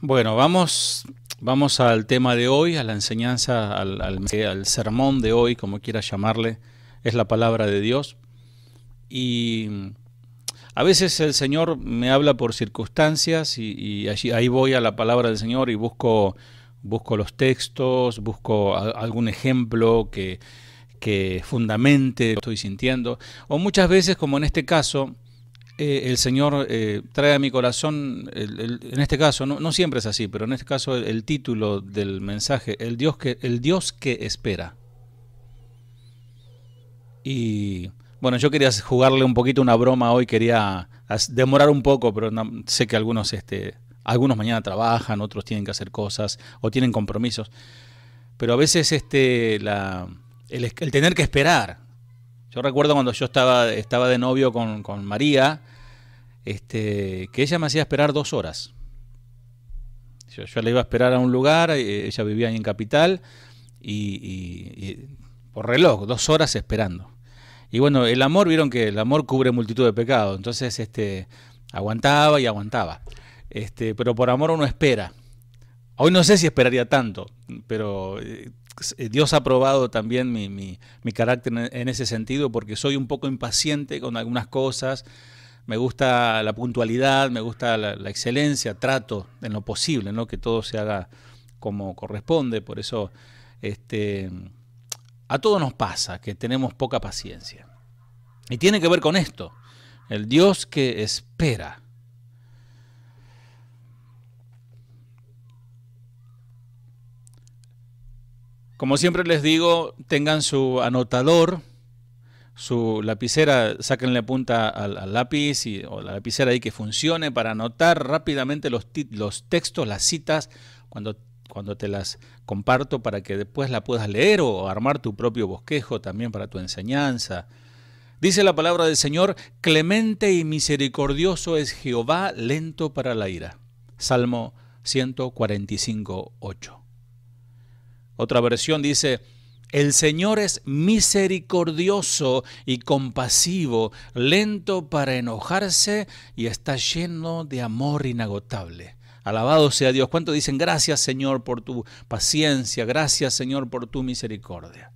Bueno, vamos al tema de hoy, a la enseñanza, al sermón de hoy, como quiera llamarle, es la palabra de Dios. Y a veces el Señor me habla por circunstancias y ahí voy a la palabra del Señor y busco los textos, busco algún ejemplo que fundamente lo que estoy sintiendo. O muchas veces, como en este caso, el Señor trae a mi corazón, en este caso, no siempre es así, pero en este caso el título del mensaje, el Dios que espera. Y bueno, yo quería jugarle un poquito una broma hoy, quería demorar un poco, pero sé que algunos mañana trabajan, otros tienen que hacer cosas o tienen compromisos, pero a veces el tener que esperar. Yo recuerdo cuando yo estaba de novio con María, que ella me hacía esperar 2 horas. Yo la iba a esperar a un lugar, ella vivía ahí en Capital, y por reloj, 2 horas esperando. Y bueno, el amor, vieron que el amor cubre multitud de pecados, entonces aguantaba y aguantaba. Pero por amor uno espera. Hoy no sé si esperaría tanto, pero Dios ha probado también mi carácter en ese sentido, porque soy un poco impaciente con algunas cosas. Me gusta la puntualidad, me gusta la excelencia, trato en lo posible, ¿no?, que todo se haga como corresponde. Por eso a todos nos pasa que tenemos poca paciencia. Y tiene que ver con esto, el Dios que espera. Como siempre les digo, tengan su anotador, su lapicera, sáquenle punta al lápiz o la lapicera ahí que funcione para anotar rápidamente los textos, las citas, cuando te las comparto, para que después la puedas leer o armar tu propio bosquejo también para tu enseñanza. Dice la palabra del Señor: clemente y misericordioso es Jehová, lento para la ira. Salmo 145:8. Otra versión dice: el Señor es misericordioso y compasivo, lento para enojarse y está lleno de amor inagotable. Alabado sea Dios. ¿Cuánto dicen gracias, Señor, por tu paciencia? Gracias, Señor, por tu misericordia.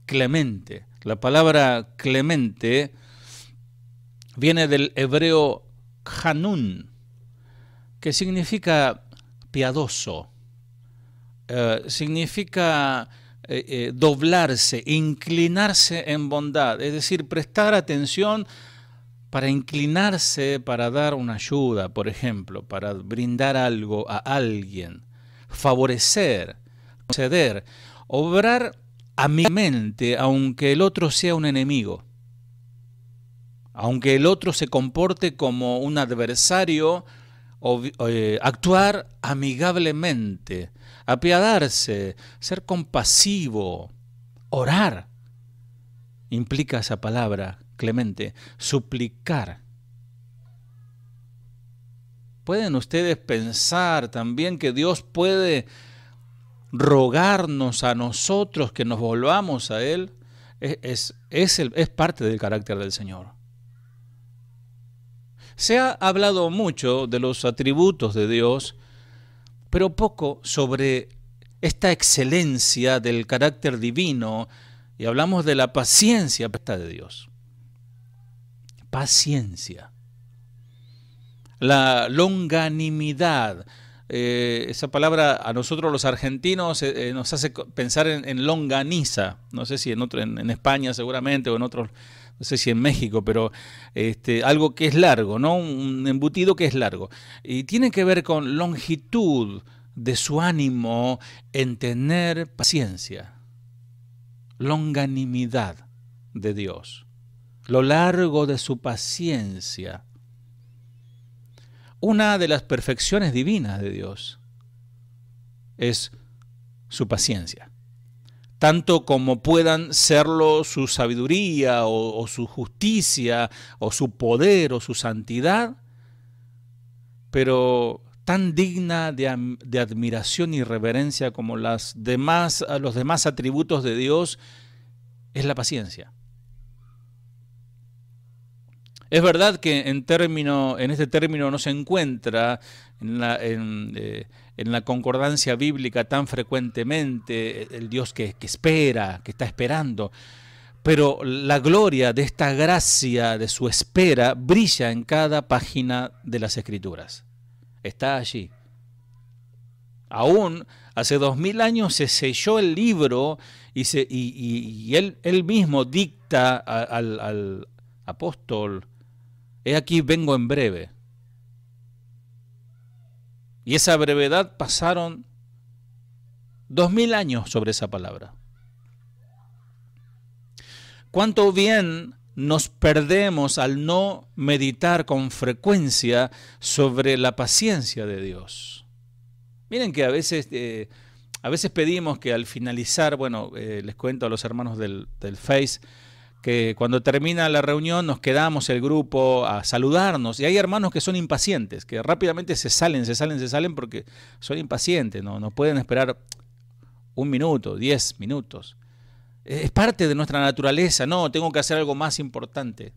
Clemente. La palabra clemente viene del hebreo hanún, que significa piadoso. Significa doblarse, inclinarse en bondad, es decir, prestar atención para inclinarse, para dar una ayuda, por ejemplo, para brindar algo a alguien, favorecer, conceder, obrar amigablemente, aunque el otro sea un enemigo, aunque el otro se comporte como un adversario, actuar amigablemente, apiadarse, ser compasivo, orar. Implica esa palabra, clemente, suplicar. ¿Pueden ustedes pensar también que Dios puede rogarnos a nosotros que nos volvamos a Él? Es parte del carácter del Señor. Se ha hablado mucho de los atributos de Dios, pero poco sobre esta excelencia del carácter divino, y hablamos de la paciencia de Dios. Paciencia. La longanimidad. Esa palabra a nosotros los argentinos nos hace pensar en longaniza. No sé si en España seguramente, o en otros, no sé si en México, pero algo que es largo, ¿no? Un embutido que es largo. Y tiene que ver con longitud de su ánimo en tener paciencia. Longanimidad de Dios. Lo largo de su paciencia. Una de las perfecciones divinas de Dios es su paciencia. Tanto como puedan serlo su sabiduría o su justicia o su poder o su santidad, pero tan digna de admiración y reverencia como los demás atributos de Dios es la paciencia. Es verdad que en este término no se encuentra en la concordancia bíblica tan frecuentemente el Dios que espera, que está esperando, pero la gloria de esta gracia, de su espera, brilla en cada página de las Escrituras. Está allí. Aún hace 2000 años se selló el libro y él mismo dicta al apóstol: he aquí, vengo en breve. Y esa brevedad pasaron 2000 años sobre esa palabra. Cuánto bien nos perdemos al no meditar con frecuencia sobre la paciencia de Dios. Miren que a veces pedimos que al finalizar, les cuento a los hermanos del Face, que cuando termina la reunión nos quedamos el grupo a saludarnos, y hay hermanos que son impacientes, que rápidamente se salen porque son impacientes, no pueden esperar 1 minuto, 10 minutos. Es parte de nuestra naturaleza. No, tengo que hacer algo más importante.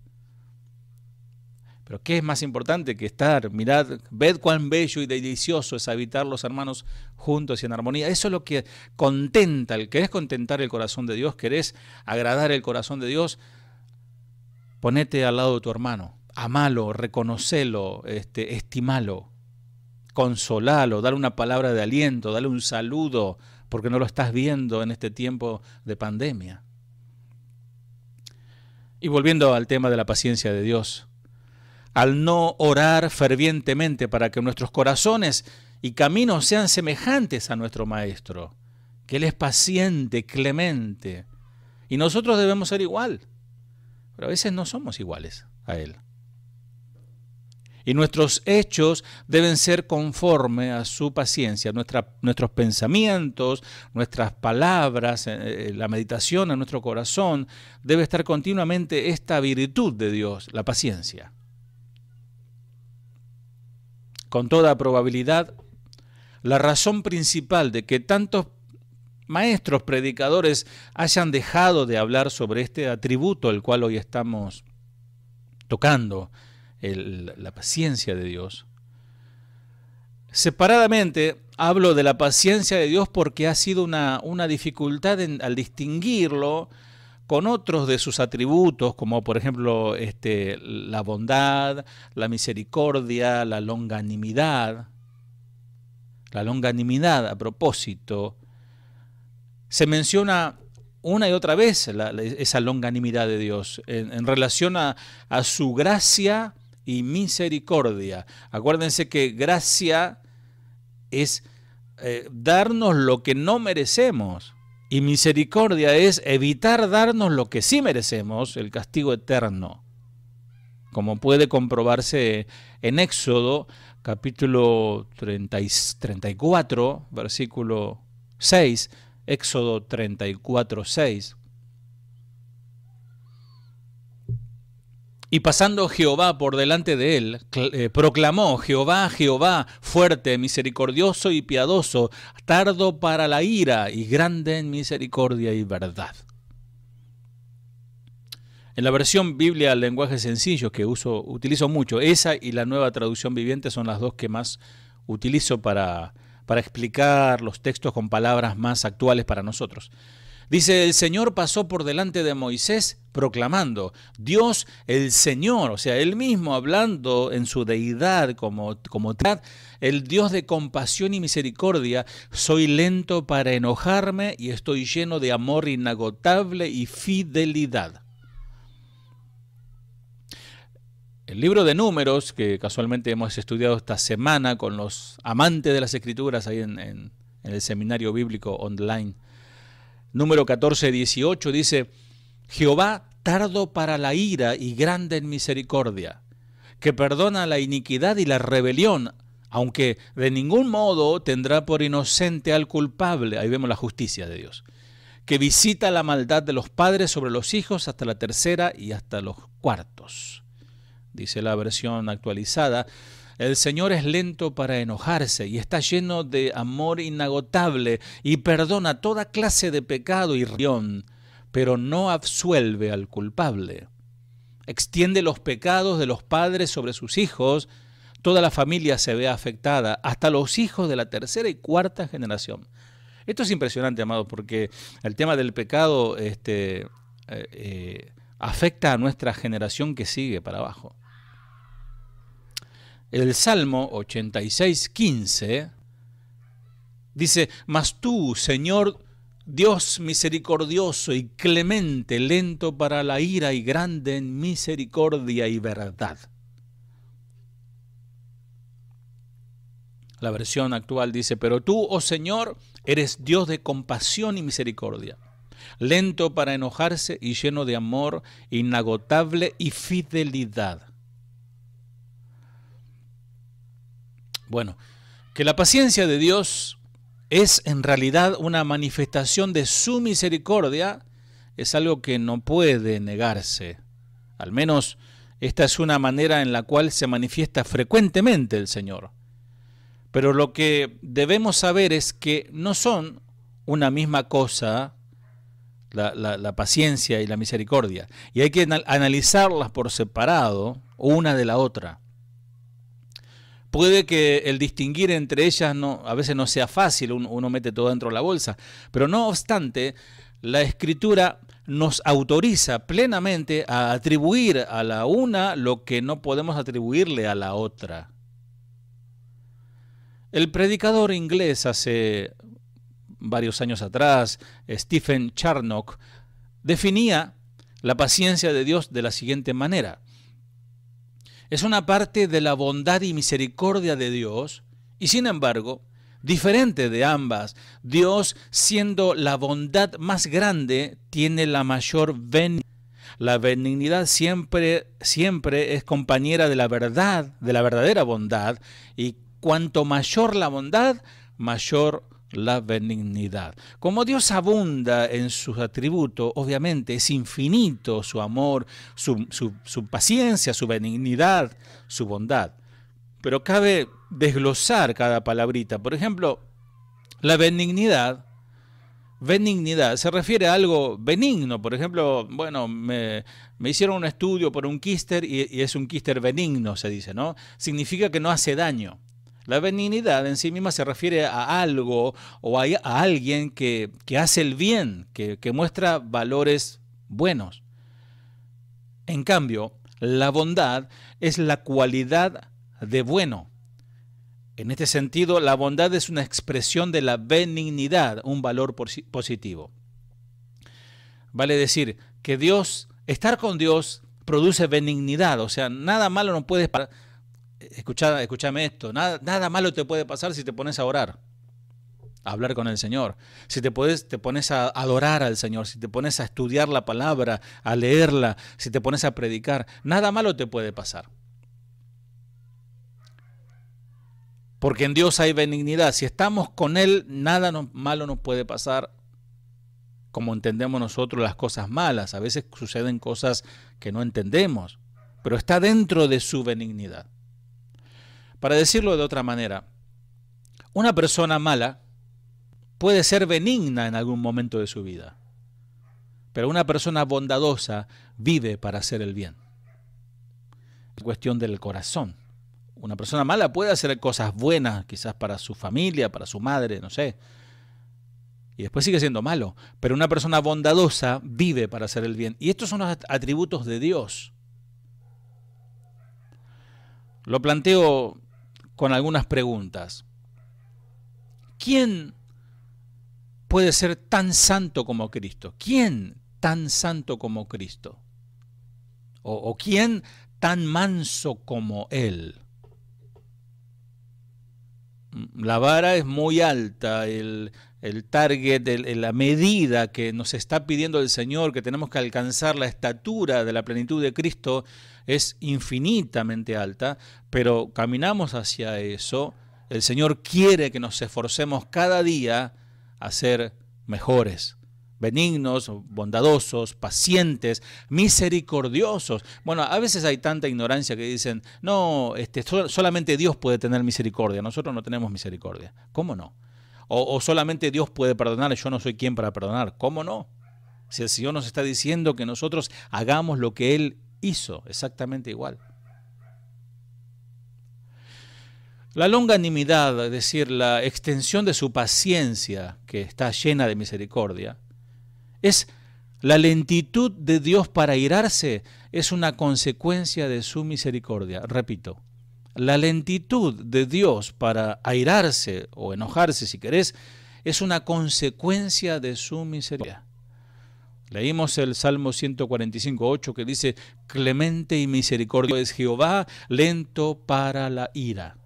Pero ¿qué es más importante que estar? Mirad, ved cuán bello y delicioso es habitar los hermanos juntos y en armonía. Eso es lo que contenta. ¿Querés contentar el corazón de Dios? ¿Querés agradar el corazón de Dios? Ponete al lado de tu hermano. Amalo, reconocelo, estimalo, consolalo, dale una palabra de aliento, dale un saludo, porque no lo estás viendo en este tiempo de pandemia. Y volviendo al tema de la paciencia de Dios, al no orar fervientemente para que nuestros corazones y caminos sean semejantes a nuestro Maestro, que Él es paciente, clemente, y nosotros debemos ser igual, pero a veces no somos iguales a Él. Y nuestros hechos deben ser conforme a su paciencia. Nuestros pensamientos, nuestras palabras, la meditación en nuestro corazón, debe estar continuamente esta virtud de Dios, la paciencia. Con toda probabilidad, la razón principal de que tantos maestros, predicadores, hayan dejado de hablar sobre este atributo el cual hoy estamos tocando, la paciencia de Dios. Separadamente hablo de la paciencia de Dios porque ha sido una dificultad al distinguirlo con otros de sus atributos, como por ejemplo la bondad, la misericordia, la longanimidad. La longanimidad, a propósito, se menciona una y otra vez esa longanimidad de Dios en relación a su gracia y misericordia. Acuérdense que gracia es darnos lo que no merecemos, y misericordia es evitar darnos lo que sí merecemos, el castigo eterno, como puede comprobarse en Éxodo capítulo 34, versículo 6, Éxodo 34, 6. Y pasando Jehová por delante de él, proclamó: Jehová, Jehová, fuerte, misericordioso y piadoso, tardo para la ira y grande en misericordia y verdad. En la versión Biblia al lenguaje sencillo que utilizo mucho, esa y la Nueva Traducción Viviente son las dos que más utilizo para explicar los textos con palabras más actuales para nosotros. Dice: el Señor pasó por delante de Moisés proclamando, Dios el Señor, o sea, Él mismo hablando en su deidad como tal, el Dios de compasión y misericordia, soy lento para enojarme y estoy lleno de amor inagotable y fidelidad. El libro de Números, que casualmente hemos estudiado esta semana con los amantes de las Escrituras ahí en el seminario bíblico online, Número 14, 18, dice: Jehová tardo para la ira y grande en misericordia, que perdona la iniquidad y la rebelión, aunque de ningún modo tendrá por inocente al culpable. Ahí vemos la justicia de Dios. Que visita la maldad de los padres sobre los hijos hasta la tercera y hasta los cuartos. Dice la versión actualizada: el Señor es lento para enojarse y está lleno de amor inagotable y perdona toda clase de pecado y rebelión, pero no absuelve al culpable. extiende los pecados de los padres sobre sus hijos, toda la familia se ve afectada, hasta los hijos de la tercera y cuarta generación. Esto es impresionante, amados, porque el tema del pecado afecta a nuestra generación que sigue para abajo. El Salmo 86:15 dice: Mas tú, Señor, Dios misericordioso y clemente, lento para la ira y grande en misericordia y verdad. La versión actual dice: Pero tú, oh Señor, eres Dios de compasión y misericordia, lento para enojarse y lleno de amor, inagotable y fidelidad. Bueno, que la paciencia de Dios es en realidad una manifestación de su misericordia, es algo que no puede negarse. Al menos esta es una manera en la cual se manifiesta frecuentemente el Señor. Pero lo que debemos saber es que no son una misma cosa la paciencia y la misericordia. Y hay que analizarlas por separado, una de la otra. Puede que el distinguir entre ellas a veces no sea fácil, uno mete todo dentro de la bolsa, pero no obstante, la Escritura nos autoriza plenamente a atribuir a la una lo que no podemos atribuirle a la otra. El predicador inglés hace varios años atrás, Stephen Charnock, definía la paciencia de Dios de la siguiente manera: es una parte de la bondad y misericordia de Dios, y sin embargo, diferente de ambas. Dios, siendo la bondad más grande, tiene la mayor benignidad. La benignidad siempre es compañera de la verdad, de la verdadera bondad, y cuanto mayor la bondad, mayor la benignidad. Como Dios abunda en sus atributos, obviamente es infinito su amor, su paciencia, su benignidad, su bondad. Pero cabe desglosar cada palabrita. Por ejemplo, la benignidad se refiere a algo benigno. Por ejemplo, bueno, me hicieron un estudio por un quíster y es un quíster benigno, se dice, ¿no? Significa que no hace daño. La benignidad en sí misma se refiere a algo o a alguien que hace el bien, que muestra valores buenos. En cambio, la bondad es la cualidad de bueno. En este sentido, la bondad es una expresión de la benignidad, un valor positivo. Vale decir que estar con Dios produce benignidad, o sea, nada malo no puede pasar. Escúchame esto, nada malo te puede pasar si te pones a orar, a hablar con el Señor, si te pones a adorar al Señor, si te pones a estudiar la palabra, a leerla, si te pones a predicar, nada malo te puede pasar. Porque en Dios hay benignidad. Si estamos con Él, nada malo nos puede pasar como entendemos nosotros las cosas malas. A veces suceden cosas que no entendemos, pero está dentro de su benignidad. Para decirlo de otra manera, una persona mala puede ser benigna en algún momento de su vida, pero una persona bondadosa vive para hacer el bien. Es cuestión del corazón. Una persona mala puede hacer cosas buenas, quizás para su familia, para su madre, no sé, y después sigue siendo malo, pero una persona bondadosa vive para hacer el bien. Y estos son los atributos de Dios. Lo planteo con algunas preguntas. ¿Quién puede ser tan santo como Cristo? ¿Quién tan santo como Cristo? ¿O quién tan manso como Él? La vara es muy alta, el target, la medida que nos está pidiendo el Señor, que tenemos que alcanzar la estatura de la plenitud de Cristo, es infinitamente alta, pero caminamos hacia eso. El Señor quiere que nos esforcemos cada día a ser mejores, benignos, bondadosos, pacientes, misericordiosos. Bueno, a veces hay tanta ignorancia que dicen, no, solamente Dios puede tener misericordia, nosotros no tenemos misericordia. ¿Cómo no? O solamente Dios puede perdonar, yo no soy quien para perdonar. ¿Cómo no? Si el Señor nos está diciendo que nosotros hagamos lo que Él hizo exactamente igual. La longanimidad, es decir, la extensión de su paciencia, que está llena de misericordia, es la lentitud de Dios para airarse, es una consecuencia de su misericordia. Repito, la lentitud de Dios para airarse o enojarse, si querés, es una consecuencia de su misericordia. Leímos el Salmo 145:8 que dice: clemente y misericordioso es Jehová, lento para la ira.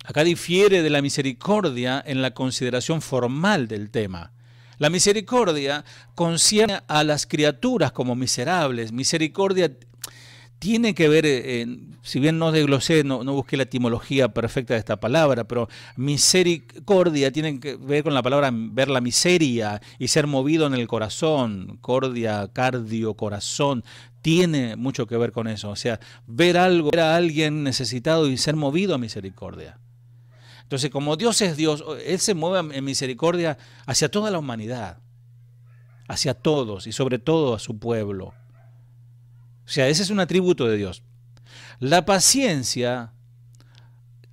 Acá difiere de la misericordia en la consideración formal del tema. La misericordia concierne a las criaturas como miserables. Misericordia tiene que ver, si bien no desglosé, no busqué la etimología perfecta de esta palabra, pero misericordia tiene que ver con la palabra ver la miseria y ser movido en el corazón. Cordia, cardio, corazón, tiene mucho que ver con eso. O sea, ver algo, ver a alguien necesitado y ser movido a misericordia. Entonces, como Dios es Dios, Él se mueve en misericordia hacia toda la humanidad, hacia todos y sobre todo a su pueblo. O sea, ese es un atributo de Dios. La paciencia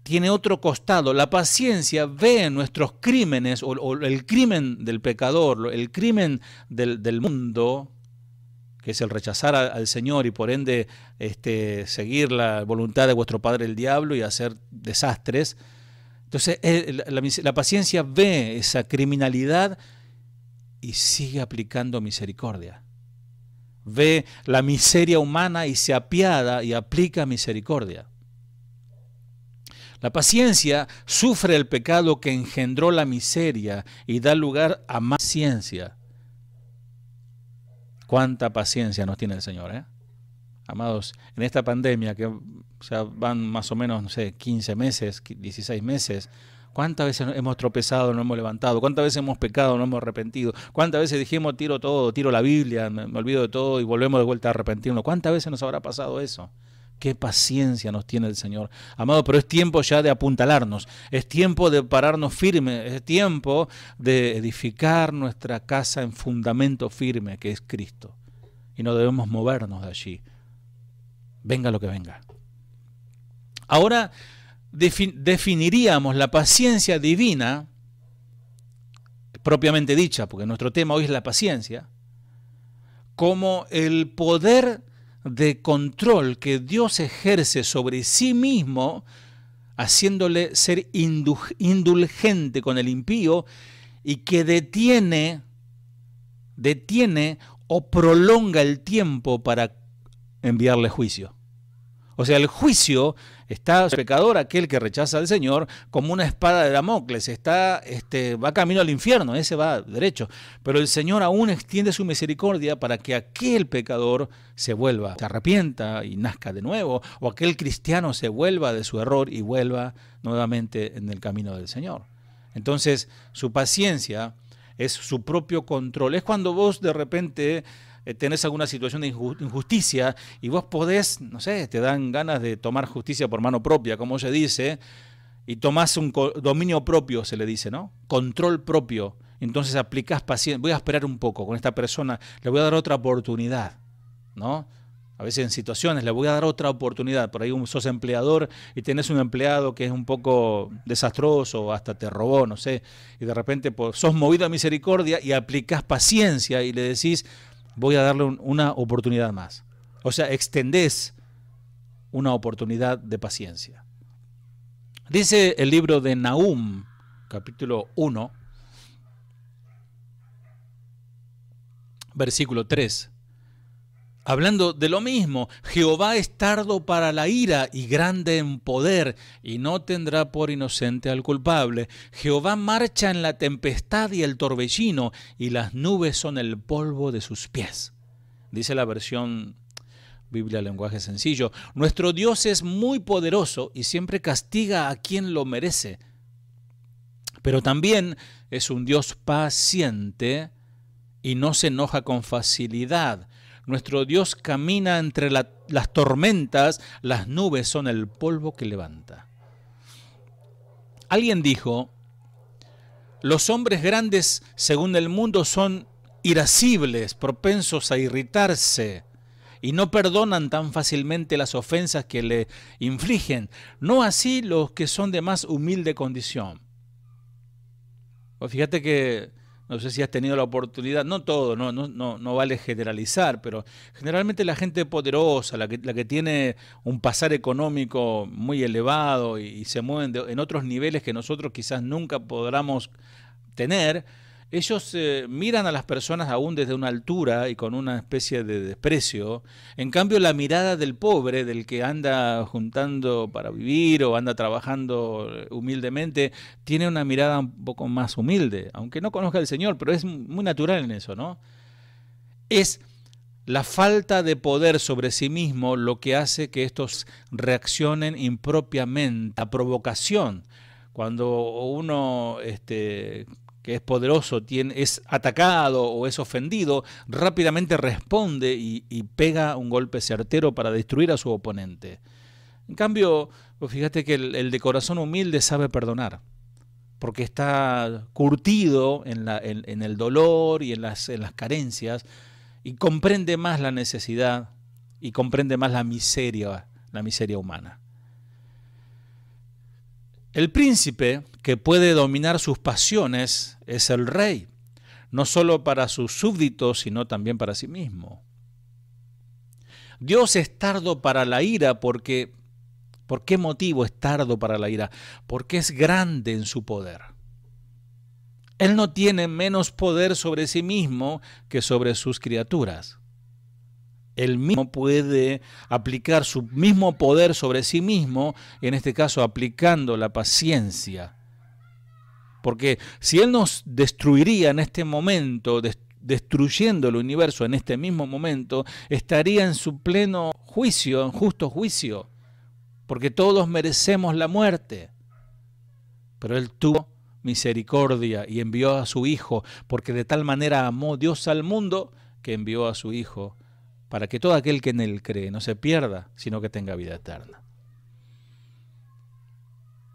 tiene otro costado. La paciencia ve nuestros crímenes o el crimen del pecador, el crimen del mundo, que es el rechazar al Señor y por ende seguir la voluntad de vuestro padre el diablo y hacer desastres. Entonces la paciencia ve esa criminalidad y sigue aplicando misericordia. Ve la miseria humana y se apiada y aplica misericordia. La paciencia sufre el pecado que engendró la miseria y da lugar a más paciencia. ¿Cuánta paciencia nos tiene el Señor, eh? Amados, en esta pandemia que van más o menos, no sé, 15 meses, 16 meses, ¿cuántas veces hemos tropezado, no hemos levantado? ¿Cuántas veces hemos pecado, no hemos arrepentido? ¿Cuántas veces dijimos, tiro todo, tiro la Biblia, me olvido de todo y volvemos de vuelta a arrepentirnos? ¿Cuántas veces nos habrá pasado eso? Qué paciencia nos tiene el Señor. Amado, pero es tiempo ya de apuntalarnos, es tiempo de pararnos firmes, es tiempo de edificar nuestra casa en fundamento firme, que es Cristo. Y no debemos movernos de allí. Venga lo que venga. Ahora definiríamos la paciencia divina, propiamente dicha, porque nuestro tema hoy es la paciencia, como el poder de control que Dios ejerce sobre sí mismo, haciéndole ser indulgente con el impío y que detiene o prolonga el tiempo para enviarle juicio. O sea, el juicio está sobre el pecador, aquel que rechaza al Señor, como una espada de Damocles. Va camino al infierno, ese va derecho. Pero el Señor aún extiende su misericordia para que aquel pecador se arrepienta y nazca de nuevo, o aquel cristiano se vuelva de su error y vuelva nuevamente en el camino del Señor. Entonces, su paciencia es su propio control. Es cuando vos de repente tenés alguna situación de injusticia y vos podés, no sé, te dan ganas de tomar justicia por mano propia, como se dice, y tomás un dominio propio, se le dice, ¿no? Control propio. Entonces aplicás paciencia. Voy a esperar un poco con esta persona, le voy a dar otra oportunidad, ¿no? A veces en situaciones le voy a dar otra oportunidad. Por ahí sos empleador y tenés un empleado que es un poco desastroso, hasta te robó, no sé, y de repente sos movido a misericordia y aplicás paciencia y le decís, voy a darle una oportunidad más. O sea, extendés una oportunidad de paciencia. Dice el libro de Nahum, capítulo 1, versículo 3. Hablando de lo mismo, Jehová es tardo para la ira y grande en poder, y no tendrá por inocente al culpable. Jehová marcha en la tempestad y el torbellino, y las nubes son el polvo de sus pies. Dice la versión Biblia lenguaje sencillo. Nuestro Dios es muy poderoso y siempre castiga a quien lo merece. Pero también es un Dios paciente y no se enoja con facilidad. Nuestro Dios camina entre las tormentas, las nubes son el polvo que levanta. Alguien dijo, los hombres grandes según el mundo son irascibles, propensos a irritarse, y no perdonan tan fácilmente las ofensas que le infligen. No así los que son de más humilde condición. Pues fíjate que, no sé si has tenido la oportunidad, no todo, no vale generalizar, pero generalmente la gente poderosa, la que tiene un pasar económico muy elevado y se mueven en otros niveles que nosotros quizás nunca podamos tener, ellos miran a las personas aún desde una altura y con una especie de desprecio. En cambio, la mirada del pobre, del que anda juntando para vivir o anda trabajando humildemente, tiene una mirada un poco más humilde, aunque no conozca al Señor, pero es muy natural en eso, ¿no? Es la falta de poder sobre sí mismo lo que hace que estos reaccionen impropiamente a provocación. Cuando uno que es poderoso, es atacado o es ofendido, rápidamente responde y pega un golpe certero para destruir a su oponente. En cambio, pues fíjate que el de corazón humilde sabe perdonar, porque está curtido en el dolor y en las carencias, y comprende más la necesidad y comprende más la miseria humana. El príncipe que puede dominar sus pasiones es el rey, no solo para sus súbditos, sino también para sí mismo. Dios es tardo para la ira porque, ¿por qué motivo es tardo para la ira? Porque es grande en su poder. Él no tiene menos poder sobre sí mismo que sobre sus criaturas. Él mismo puede aplicar su mismo poder sobre sí mismo, en este caso aplicando la paciencia. Porque si Él nos destruiría en este momento, destruyendo el universo en este mismo momento, estaría en su pleno juicio, en justo juicio, porque todos merecemos la muerte. Pero Él tuvo misericordia y envió a su Hijo, porque de tal manera amó Dios al mundo que envió a su Hijo, para que todo aquel que en Él cree no se pierda, sino que tenga vida eterna.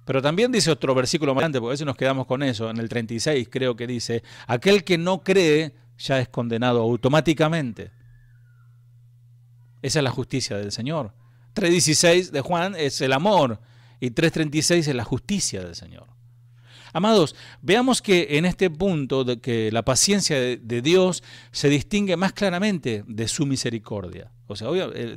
Pero también dice otro versículo más adelante, porque a veces nos quedamos con eso, en el 36 creo que dice, aquel que no cree ya es condenado automáticamente. Esa es la justicia del Señor. 3.16 de Juan es el amor y 3.36 es la justicia del Señor. Amados, veamos que en este punto de que la paciencia de Dios se distingue más claramente de su misericordia. O sea,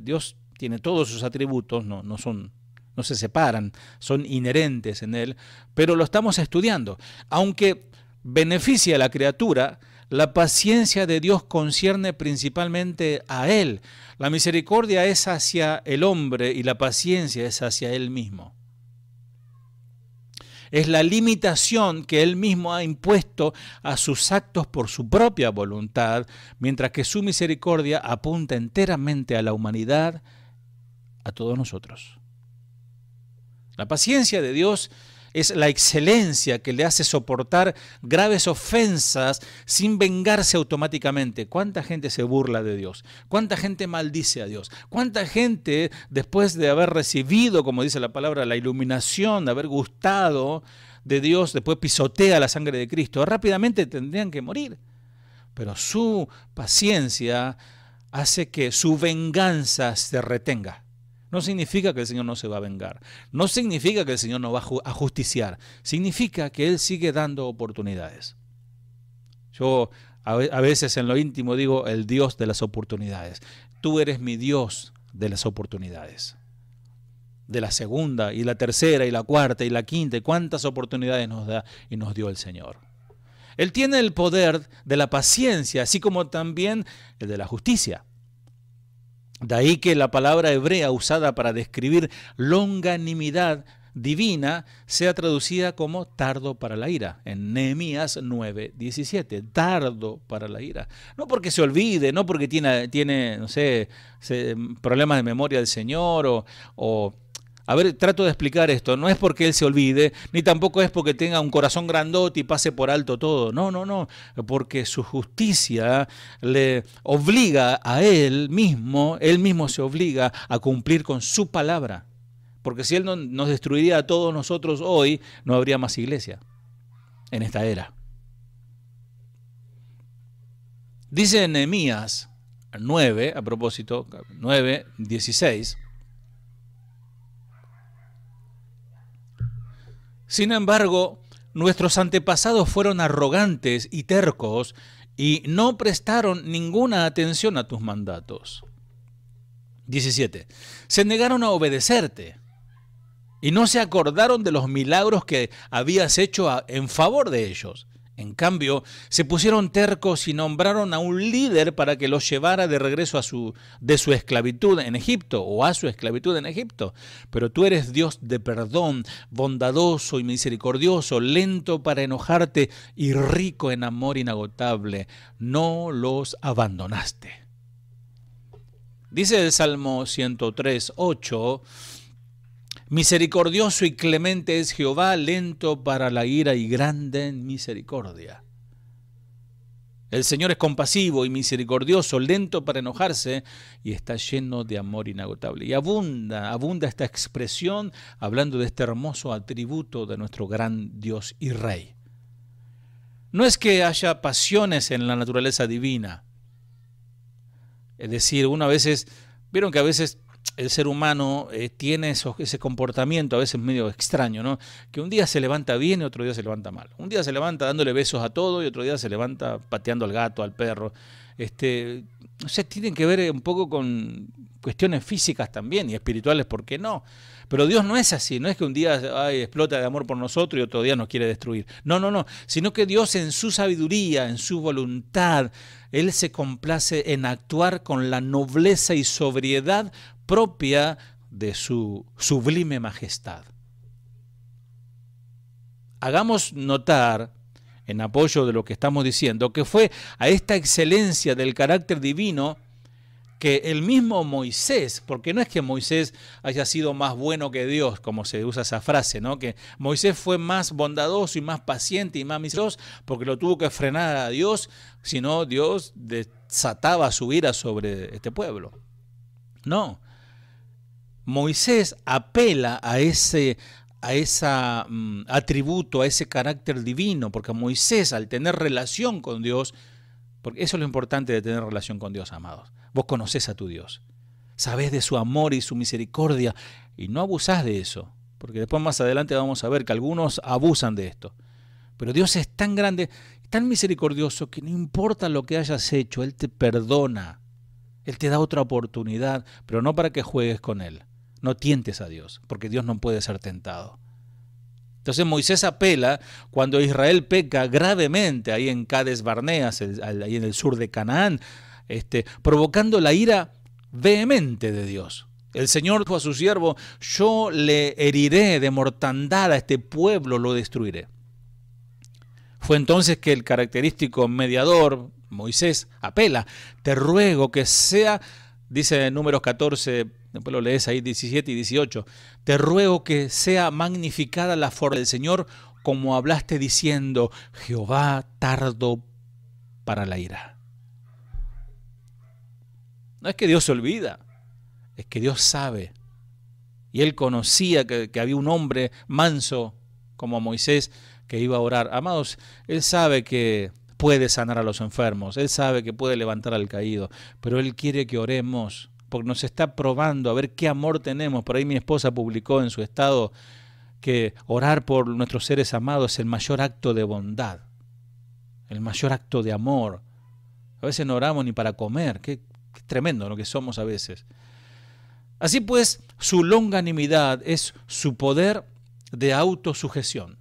Dios tiene todos sus atributos, no se separan, son inherentes en Él, pero lo estamos estudiando. Aunque beneficia a la criatura, la paciencia de Dios concierne principalmente a Él. La misericordia es hacia el hombre y la paciencia es hacia Él mismo. Es la limitación que Él mismo ha impuesto a sus actos por su propia voluntad, mientras que su misericordia apunta enteramente a la humanidad, a todos nosotros. La paciencia de Dios es la excelencia que le hace soportar graves ofensas sin vengarse automáticamente. ¿Cuánta gente se burla de Dios? ¿Cuánta gente maldice a Dios? ¿Cuánta gente, después de haber recibido, como dice la palabra, la iluminación, de haber gustado de Dios, después pisotea la sangre de Cristo? Rápidamente tendrían que morir. Pero su paciencia hace que su venganza se retenga. No significa que el Señor no se va a vengar. No significa que el Señor no va a justiciar. Significa que Él sigue dando oportunidades. Yo a veces en lo íntimo digo el Dios de las oportunidades. Tú eres mi Dios de las oportunidades. De la segunda y la tercera y la cuarta y la quinta. Y cuántas oportunidades nos da y nos dio el Señor. Él tiene el poder de la paciencia, así como también el de la justicia. De ahí que la palabra hebrea usada para describir longanimidad divina sea traducida como tardo para la ira, en Nehemías 9:17, tardo para la ira. No porque se olvide, no porque tiene no sé, problemas de memoria del Señor a ver, trato de explicar esto, no es porque Él se olvide, ni tampoco es porque tenga un corazón grandote y pase por alto todo, no, porque su justicia le obliga a Él mismo se obliga a cumplir con su palabra, porque si Él no nos destruiría a todos nosotros hoy, no habría más iglesia en esta era. Dice en Nehemías 9, a propósito, 9:16. Sin embargo, nuestros antepasados fueron arrogantes y tercos y no prestaron ninguna atención a tus mandatos. 17. Se negaron a obedecerte y no se acordaron de los milagros que habías hecho en favor de ellos. En cambio, se pusieron tercos y nombraron a un líder para que los llevara de regreso de su esclavitud en Egipto o a su esclavitud en Egipto. Pero tú eres Dios de perdón, bondadoso y misericordioso, lento para enojarte y rico en amor inagotable. No los abandonaste. Dice el Salmo 103:8, misericordioso y clemente es Jehová, lento para la ira y grande en misericordia. El Señor es compasivo y misericordioso, lento para enojarse y está lleno de amor inagotable. Y abunda esta expresión hablando de este hermoso atributo de nuestro gran Dios y Rey. No es que haya pasiones en la naturaleza divina. Es decir, vieron que a veces el ser humano tiene ese comportamiento a veces medio extraño, ¿no? Que un día se levanta bien y otro día se levanta mal. Un día se levanta dándole besos a todo y otro día se levanta pateando al gato, al perro. O sea, tienen que ver un poco con cuestiones físicas también y espirituales, ¿por qué no? Pero Dios no es así, no es que un día explota de amor por nosotros y otro día nos quiere destruir. No, sino que Dios en su sabiduría, en su voluntad, Él se complace en actuar con la nobleza y sobriedad propia de su sublime majestad. Hagamos notar, en apoyo de lo que estamos diciendo, que fue a esta excelencia del carácter divino que el mismo Moisés, porque no es que Moisés haya sido más bueno que Dios, como se usa esa frase, ¿no? Que Moisés fue más bondadoso y más paciente y más misericordioso porque lo tuvo que frenar a Dios, sino Dios desataba su ira sobre este pueblo. No, Moisés apela a ese atributo, a ese carácter divino, porque Moisés, al tener relación con Dios, porque eso es lo importante de tener relación con Dios, amados. Vos conocés a tu Dios, sabés de su amor y su misericordia y no abusás de eso, porque después más adelante vamos a ver que algunos abusan de esto. Pero Dios es tan grande, tan misericordioso, que no importa lo que hayas hecho, Él te perdona. Él te da otra oportunidad, pero no para que juegues con Él. No tientes a Dios, porque Dios no puede ser tentado. Entonces Moisés apela cuando Israel peca gravemente ahí en Cades Barneas, ahí en el sur de Canaán, provocando la ira vehemente de Dios. El Señor dijo a su siervo: yo le heriré de mortandad a este pueblo, lo destruiré. Fue entonces que el característico mediador, Moisés, apela: te ruego que sea, dice en Números 14, después lo lees ahí 17 y 18, te ruego que sea magnificada la forma del Señor, como hablaste diciendo: Jehová tardo para la ira. No es que Dios se olvida, es que Dios sabe. Y Él conocía que había un hombre manso como Moisés que iba a orar. Amados, Él sabe que puede sanar a los enfermos, Él sabe que puede levantar al caído, pero Él quiere que oremos, porque nos está probando a ver qué amor tenemos. Por ahí mi esposa publicó en su estado que orar por nuestros seres amados es el mayor acto de bondad, el mayor acto de amor. A veces no oramos ni para comer, qué tremendo lo que somos a veces. Así pues, su longanimidad es su poder de autosujeción.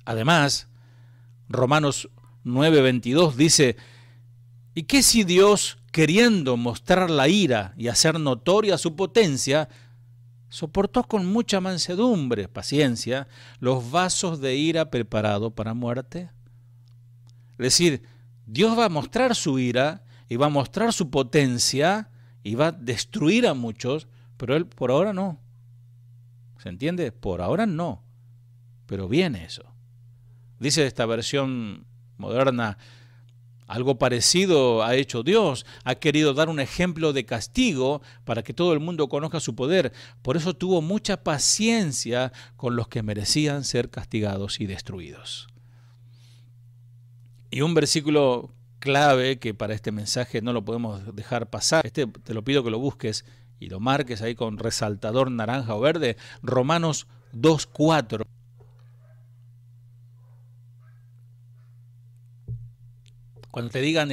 Además, Romanos 9:22 dice: ¿y qué si Dios, queriendo mostrar la ira y hacer notoria su potencia, soportó con mucha mansedumbre, paciencia, los vasos de ira preparados para muerte? Es decir, Dios va a mostrar su ira y va a mostrar su potencia y va a destruir a muchos, pero Él por ahora no. ¿Se entiende? Por ahora no, pero viene eso. Dice esta versión moderna: algo parecido ha hecho Dios, ha querido dar un ejemplo de castigo para que todo el mundo conozca su poder. Por eso tuvo mucha paciencia con los que merecían ser castigados y destruidos. Y un versículo clave que para este mensaje no lo podemos dejar pasar, te lo pido que lo busques y lo marques ahí con resaltador naranja o verde, Romanos 2:4. Cuando te digan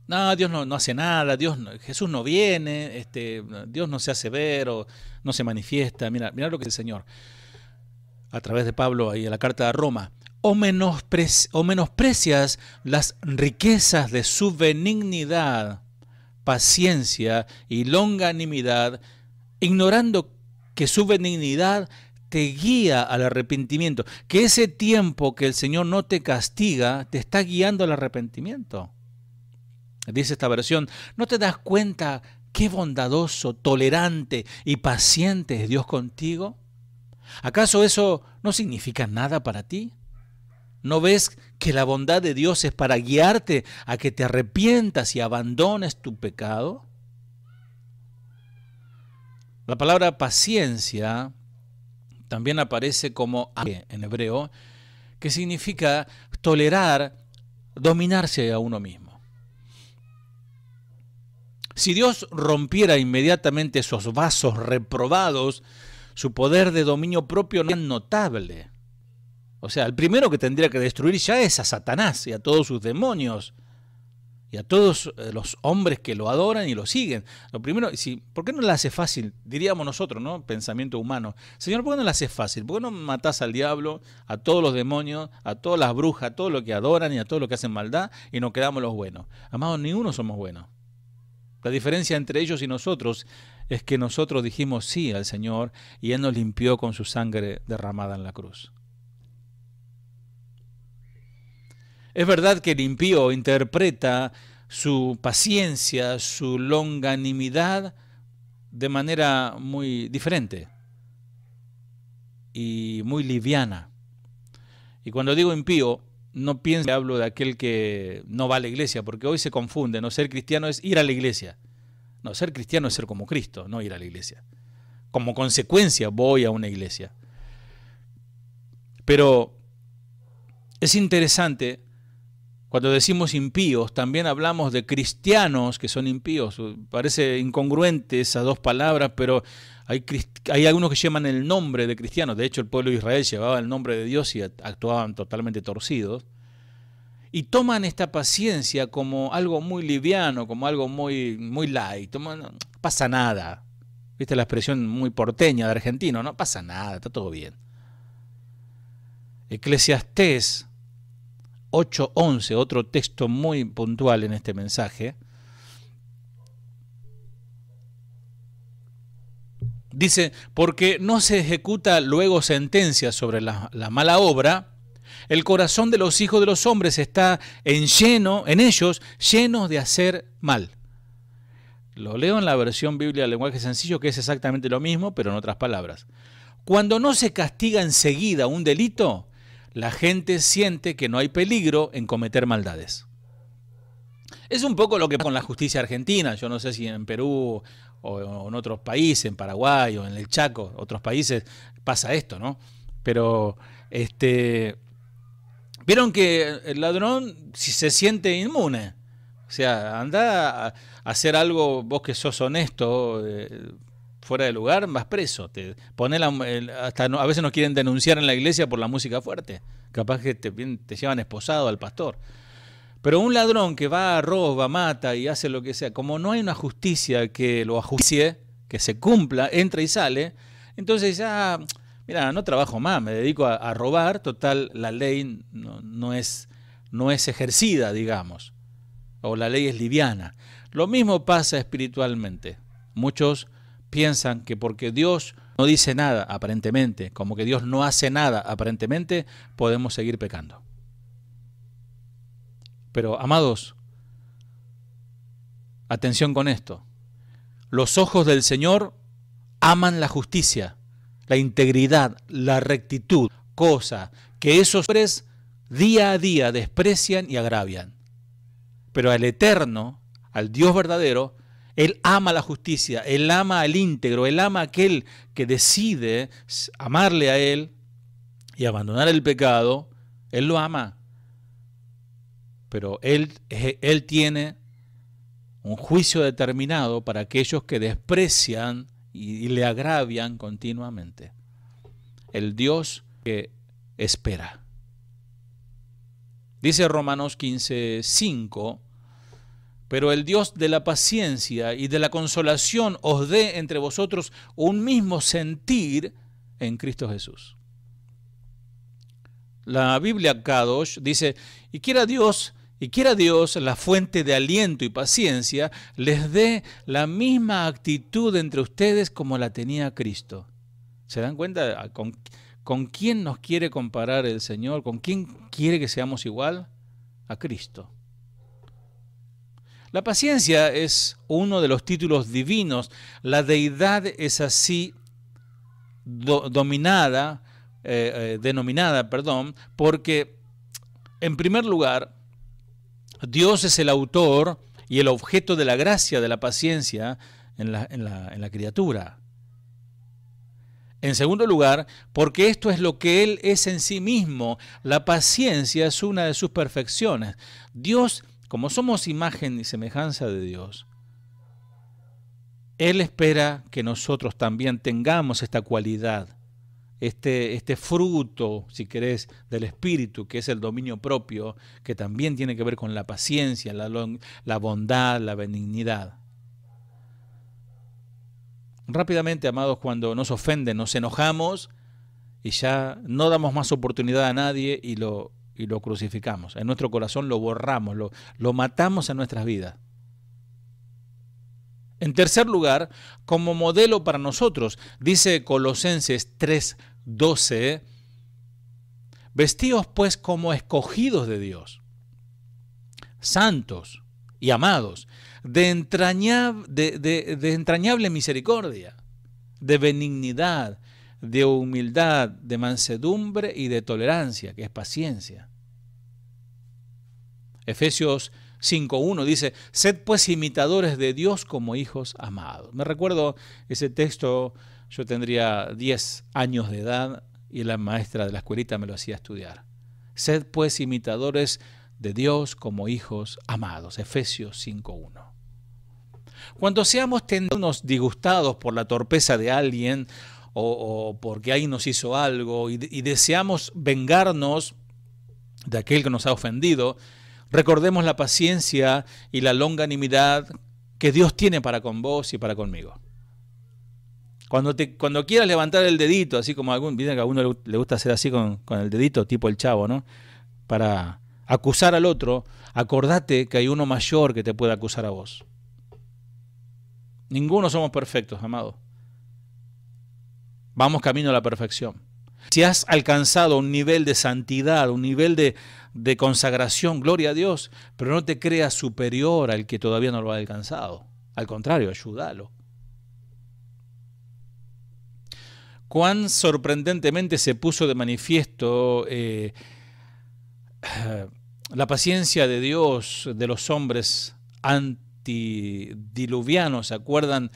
no, Dios no hace nada, Jesús no viene, Dios no se hace ver o no se manifiesta. Mira lo que dice el Señor a través de Pablo ahí en la carta de Roma. O menosprecias las riquezas de su benignidad, paciencia y longanimidad, ignorando que su benignidad te guía al arrepentimiento, que ese tiempo que el Señor no te castiga, te está guiando al arrepentimiento. Dice esta versión, ¿no te das cuenta qué bondadoso, tolerante y paciente es Dios contigo? ¿Acaso eso no significa nada para ti? ¿No ves que la bondad de Dios es para guiarte a que te arrepientas y abandones tu pecado? La palabra paciencia también aparece como en hebreo, que significa tolerar, dominarse a uno mismo. Si Dios rompiera inmediatamente esos vasos reprobados, su poder de dominio propio no es notable. O sea, el primero que tendría que destruir ya es a Satanás y a todos sus demonios y a todos los hombres que lo adoran y lo siguen. Lo primero, ¿por qué no le hace fácil? Diríamos nosotros, ¿no? Pensamiento humano. Señor, ¿por qué no le hace fácil? ¿Por qué no matás al diablo, a todos los demonios, a todas las brujas, a todo lo que adoran y a todo lo que hacen maldad y nos quedamos los buenos? Amados, ninguno somos buenos. La diferencia entre ellos y nosotros es que nosotros dijimos sí al Señor y Él nos limpió con su sangre derramada en la cruz. Es verdad que el impío interpreta su paciencia, su longanimidad de manera muy diferente y muy liviana. Y cuando digo impío, no pienso que hablo de aquel que no va a la iglesia, porque hoy se confunde, no ser cristiano es ir a la iglesia. No, ser cristiano es ser como Cristo, no ir a la iglesia. Como consecuencia voy a una iglesia. Pero es interesante, cuando decimos impíos, también hablamos de cristianos que son impíos. Parece incongruente esas dos palabras, pero hay algunos que llaman el nombre de cristianos. De hecho, el pueblo de Israel llevaba el nombre de Dios y actuaban totalmente torcidos. Y toman esta paciencia como algo muy liviano, como algo muy light. No pasa nada. ¿Viste la expresión muy porteña de argentino? No pasa nada, está todo bien. Eclesiastés 8:11, otro texto muy puntual en este mensaje, dice, porque no se ejecuta luego sentencia sobre la mala obra, el corazón de los hijos de los hombres está en ellos, llenos de hacer mal. Lo leo en la versión Biblia del lenguaje sencillo, que es exactamente lo mismo, pero en otras palabras. Cuando no se castiga enseguida un delito, la gente siente que no hay peligro en cometer maldades. Es un poco lo que pasa con la justicia argentina. Yo no sé si en Perú o en otros países, en Paraguay o en el Chaco, otros países, pasa esto, ¿no? Pero vieron que el ladrón si se siente inmune. O sea, anda a hacer algo, vos que sos honesto, fuera de lugar, vas preso. A veces nos quieren denunciar en la iglesia por la música fuerte. Capaz que te llevan esposado al pastor. Pero un ladrón que va, roba, mata y hace lo que sea, como no hay una justicia que lo ajusticie, que se cumpla, entra y sale, entonces ya, mira, no trabajo más, me dedico a robar, total, la ley no es ejercida, digamos, o la ley es liviana. Lo mismo pasa espiritualmente. Muchos piensan que porque Dios no dice nada, aparentemente, como que Dios no hace nada, aparentemente, podemos seguir pecando. Pero, amados, atención con esto. Los ojos del Señor aman la justicia, la integridad, la rectitud, cosa que esos hombres día a día desprecian y agravian. Pero al Eterno, al Dios verdadero, Él ama la justicia, Él ama al íntegro, Él ama a aquel que decide amarle a Él y abandonar el pecado. Él lo ama. pero Él tiene un juicio determinado para aquellos que desprecian y le agravian continuamente. El Dios que espera. Dice Romanos 15:5, pero el Dios de la paciencia y de la consolación os dé entre vosotros un mismo sentir en Cristo Jesús. La Biblia Kadosh dice, y quiera Dios, la fuente de aliento y paciencia, les dé la misma actitud entre ustedes como la tenía Cristo. ¿Se dan cuenta con quién nos quiere comparar el Señor? ¿Con quién quiere que seamos igual? A Cristo. La paciencia es uno de los títulos divinos. La deidad es así denominada, porque en primer lugar, Dios es el autor y el objeto de la gracia de la paciencia en la criatura. En segundo lugar, porque esto es lo que Él es en sí mismo. La paciencia es una de sus perfecciones. Dios, como somos imagen y semejanza de Dios, Él espera que nosotros también tengamos esta cualidad, este fruto, si querés, del Espíritu, que es el dominio propio, que también tiene que ver con la paciencia, la bondad, la benignidad. Rápidamente, amados, cuando nos ofenden, nos enojamos y ya no damos más oportunidad a nadie y lo crucificamos. En nuestro corazón lo borramos, lo matamos en nuestras vidas. En tercer lugar, como modelo para nosotros, dice Colosenses 3:12, vestíos pues como escogidos de Dios, santos y amados, de entrañable misericordia, de benignidad, de humildad, de mansedumbre y de tolerancia, que es paciencia. Efesios 5:1 dice, sed pues imitadores de Dios como hijos amados. Me recuerdo ese texto, yo tendría 10 años de edad y la maestra de la escuelita me lo hacía estudiar. Sed pues imitadores de Dios como hijos amados. Efesios 5:1. Cuando seamos tendidos, disgustados por la torpeza de alguien o porque alguien nos hizo algo y deseamos vengarnos de aquel que nos ha ofendido, recordemos la paciencia y la longanimidad que Dios tiene para con vos y para conmigo. Cuando quieras levantar el dedito, así como viste que a uno le gusta hacer así con el dedito, tipo el Chavo, ¿no? Para acusar al otro, acordate que hay uno mayor que te puede acusar a vos. Ninguno somos perfectos, amado. Vamos camino a la perfección. Si has alcanzado un nivel de santidad, un nivel de consagración, gloria a Dios, pero no te creas superior al que todavía no lo ha alcanzado. Al contrario, ayúdalo. Cuán sorprendentemente se puso de manifiesto la paciencia de Dios, de los hombres antediluvianos. ¿Se acuerdan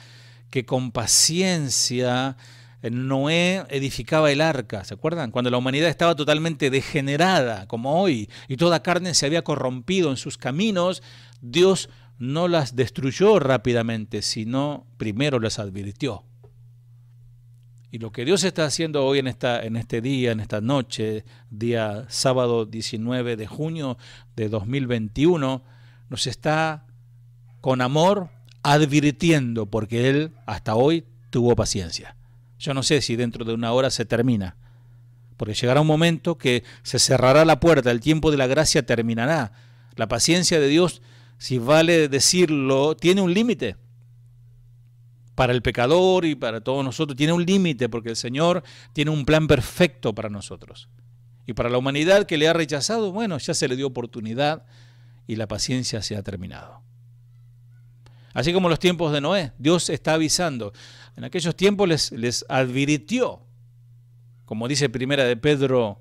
que con paciencia Noé edificaba el arca? ¿Se acuerdan? Cuando la humanidad estaba totalmente degenerada, como hoy, y toda carne se había corrompido en sus caminos, Dios no las destruyó rápidamente, sino primero las advirtió. Y lo que Dios está haciendo hoy en este día, en esta noche, día sábado 19 de junio de 2021, nos está con amor advirtiendo, porque Él hasta hoy tuvo paciencia. Yo no sé si dentro de una hora se termina, porque llegará un momento que se cerrará la puerta, el tiempo de la gracia terminará. La paciencia de Dios, si vale decirlo, tiene un límite. Para el pecador y para todos nosotros tiene un límite, porque el Señor tiene un plan perfecto para nosotros. Y para la humanidad que le ha rechazado, bueno, ya se le dio oportunidad y la paciencia se ha terminado. Así como los tiempos de Noé, Dios está avisando. En aquellos tiempos les advirtió, como dice Primera de Pedro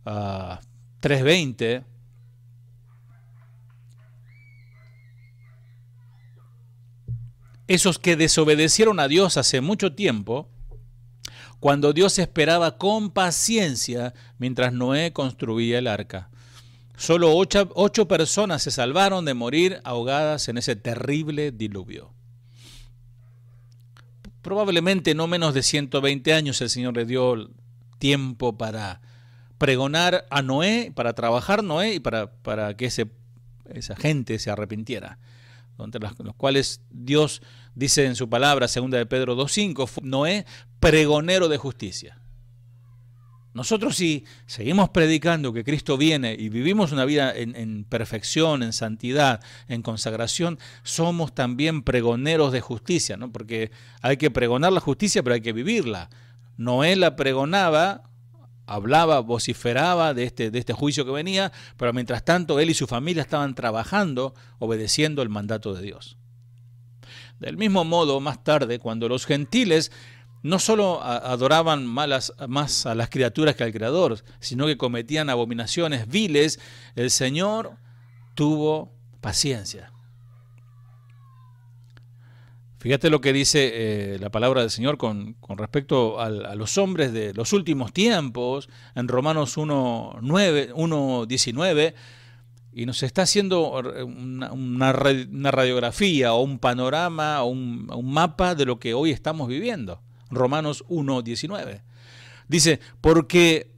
3:20, esos que desobedecieron a Dios hace mucho tiempo, cuando Dios esperaba con paciencia mientras Noé construía el arca. Solo ocho personas se salvaron de morir ahogadas en ese terrible diluvio. Probablemente no menos de 120 años el Señor le dio tiempo para pregonar a Noé, para trabajar Noé y para que esa gente se arrepintiera. Entre los cuales Dios dice en su palabra, 2 de Pedro 2:5, Noé, pregonero de justicia. Nosotros, si seguimos predicando que Cristo viene y vivimos una vida en perfección, en santidad, en consagración, somos también pregoneros de justicia, ¿no? Porque hay que pregonar la justicia, pero hay que vivirla. Noé la pregonaba, hablaba, vociferaba de este juicio que venía, pero mientras tanto él y su familia estaban trabajando, obedeciendo el mandato de Dios. Del mismo modo, más tarde, cuando los gentiles no solo adoraban más a las criaturas que al Creador, sino que cometían abominaciones viles, el Señor tuvo paciencia. Fíjate lo que dice la palabra del Señor con respecto a los hombres de los últimos tiempos, en Romanos 1:19, y nos está haciendo una radiografía o un panorama o un mapa de lo que hoy estamos viviendo. Romanos 1:19. Dice, porque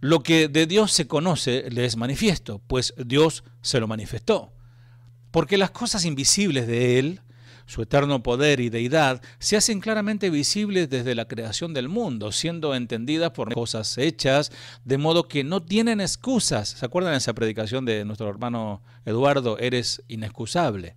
lo que de Dios se conoce le es manifiesto, pues Dios se lo manifestó. Porque las cosas invisibles de Él, su eterno poder y deidad, se hacen claramente visibles desde la creación del mundo, siendo entendidas por cosas hechas, de modo que no tienen excusas. ¿Se acuerdan de esa predicación de nuestro hermano Eduardo? Eres inexcusable.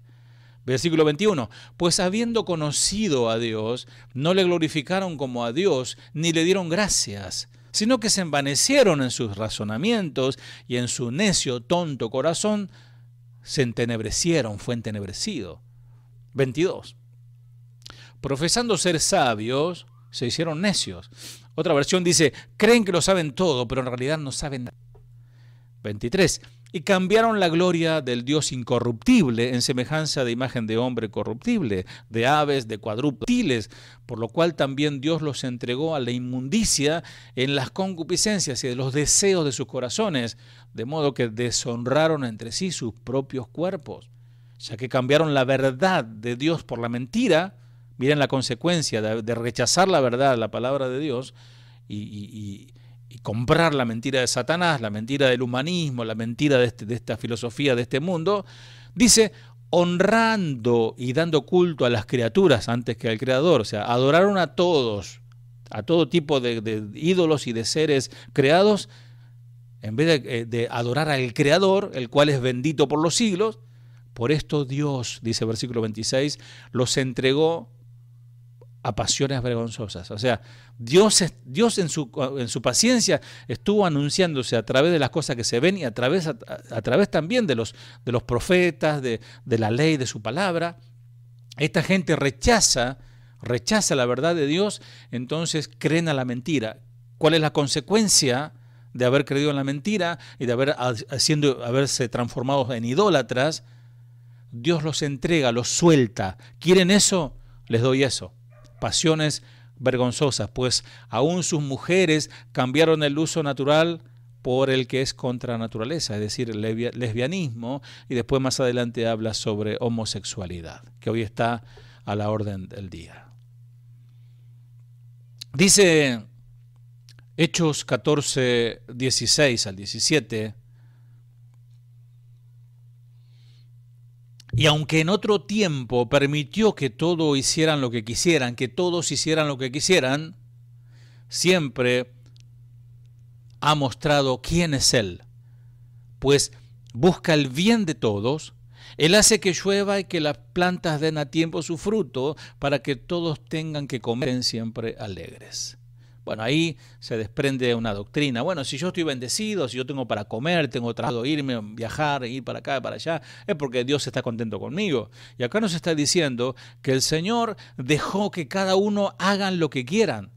Versículo 21, pues habiendo conocido a Dios, no le glorificaron como a Dios, ni le dieron gracias, sino que se envanecieron en sus razonamientos y en su necio, tonto corazón se entenebrecieron, fue entenebrecido. 22, profesando ser sabios, se hicieron necios. Otra versión dice, creen que lo saben todo, pero en realidad no saben nada. 23, y cambiaron la gloria del Dios incorruptible en semejanza de imagen de hombre corruptible, de aves, de cuadrúpedos, por lo cual también Dios los entregó a la inmundicia en las concupiscencias y de los deseos de sus corazones, de modo que deshonraron entre sí sus propios cuerpos, ya que cambiaron la verdad de Dios por la mentira. Miren la consecuencia de rechazar la verdad, la palabra de Dios, y comprar la mentira de Satanás, la mentira del humanismo, la mentira de esta filosofía de este mundo. Dice, honrando y dando culto a las criaturas antes que al Creador. O sea, adoraron a todos, a todo tipo de ídolos y de seres creados, en vez de adorar al Creador, el cual es bendito por los siglos. Por esto Dios, dice versículo 26, los entregó a pasiones vergonzosas. O sea, Dios en su paciencia estuvo anunciándose a través de las cosas que se ven y a través también de los profetas, de la ley, de su palabra. Esta gente rechaza la verdad de Dios, entonces creen a la mentira. ¿Cuál es la consecuencia de haber creído en la mentira y de haberse transformado en idólatras? Dios los entrega, los suelta. ¿Quieren eso? Les doy eso. Pasiones vergonzosas, pues aún sus mujeres cambiaron el uso natural por el que es contra naturaleza, es decir, el lesbianismo, y después más adelante habla sobre homosexualidad, que hoy está a la orden del día. Dice Hechos 14, 16 al 17, y aunque en otro tiempo permitió que todos hicieran lo que quisieran, siempre ha mostrado quién es Él, pues busca el bien de todos. Él hace que llueva y que las plantas den a tiempo su fruto, para que todos tengan que comer siempre alegres. Bueno, ahí se desprende una doctrina. Bueno, si yo estoy bendecido, si yo tengo para comer, tengo trabajo, irme, viajar, ir para acá, para allá, es porque Dios está contento conmigo. Y acá nos está diciendo que el Señor dejó que cada uno hagan lo que quieran.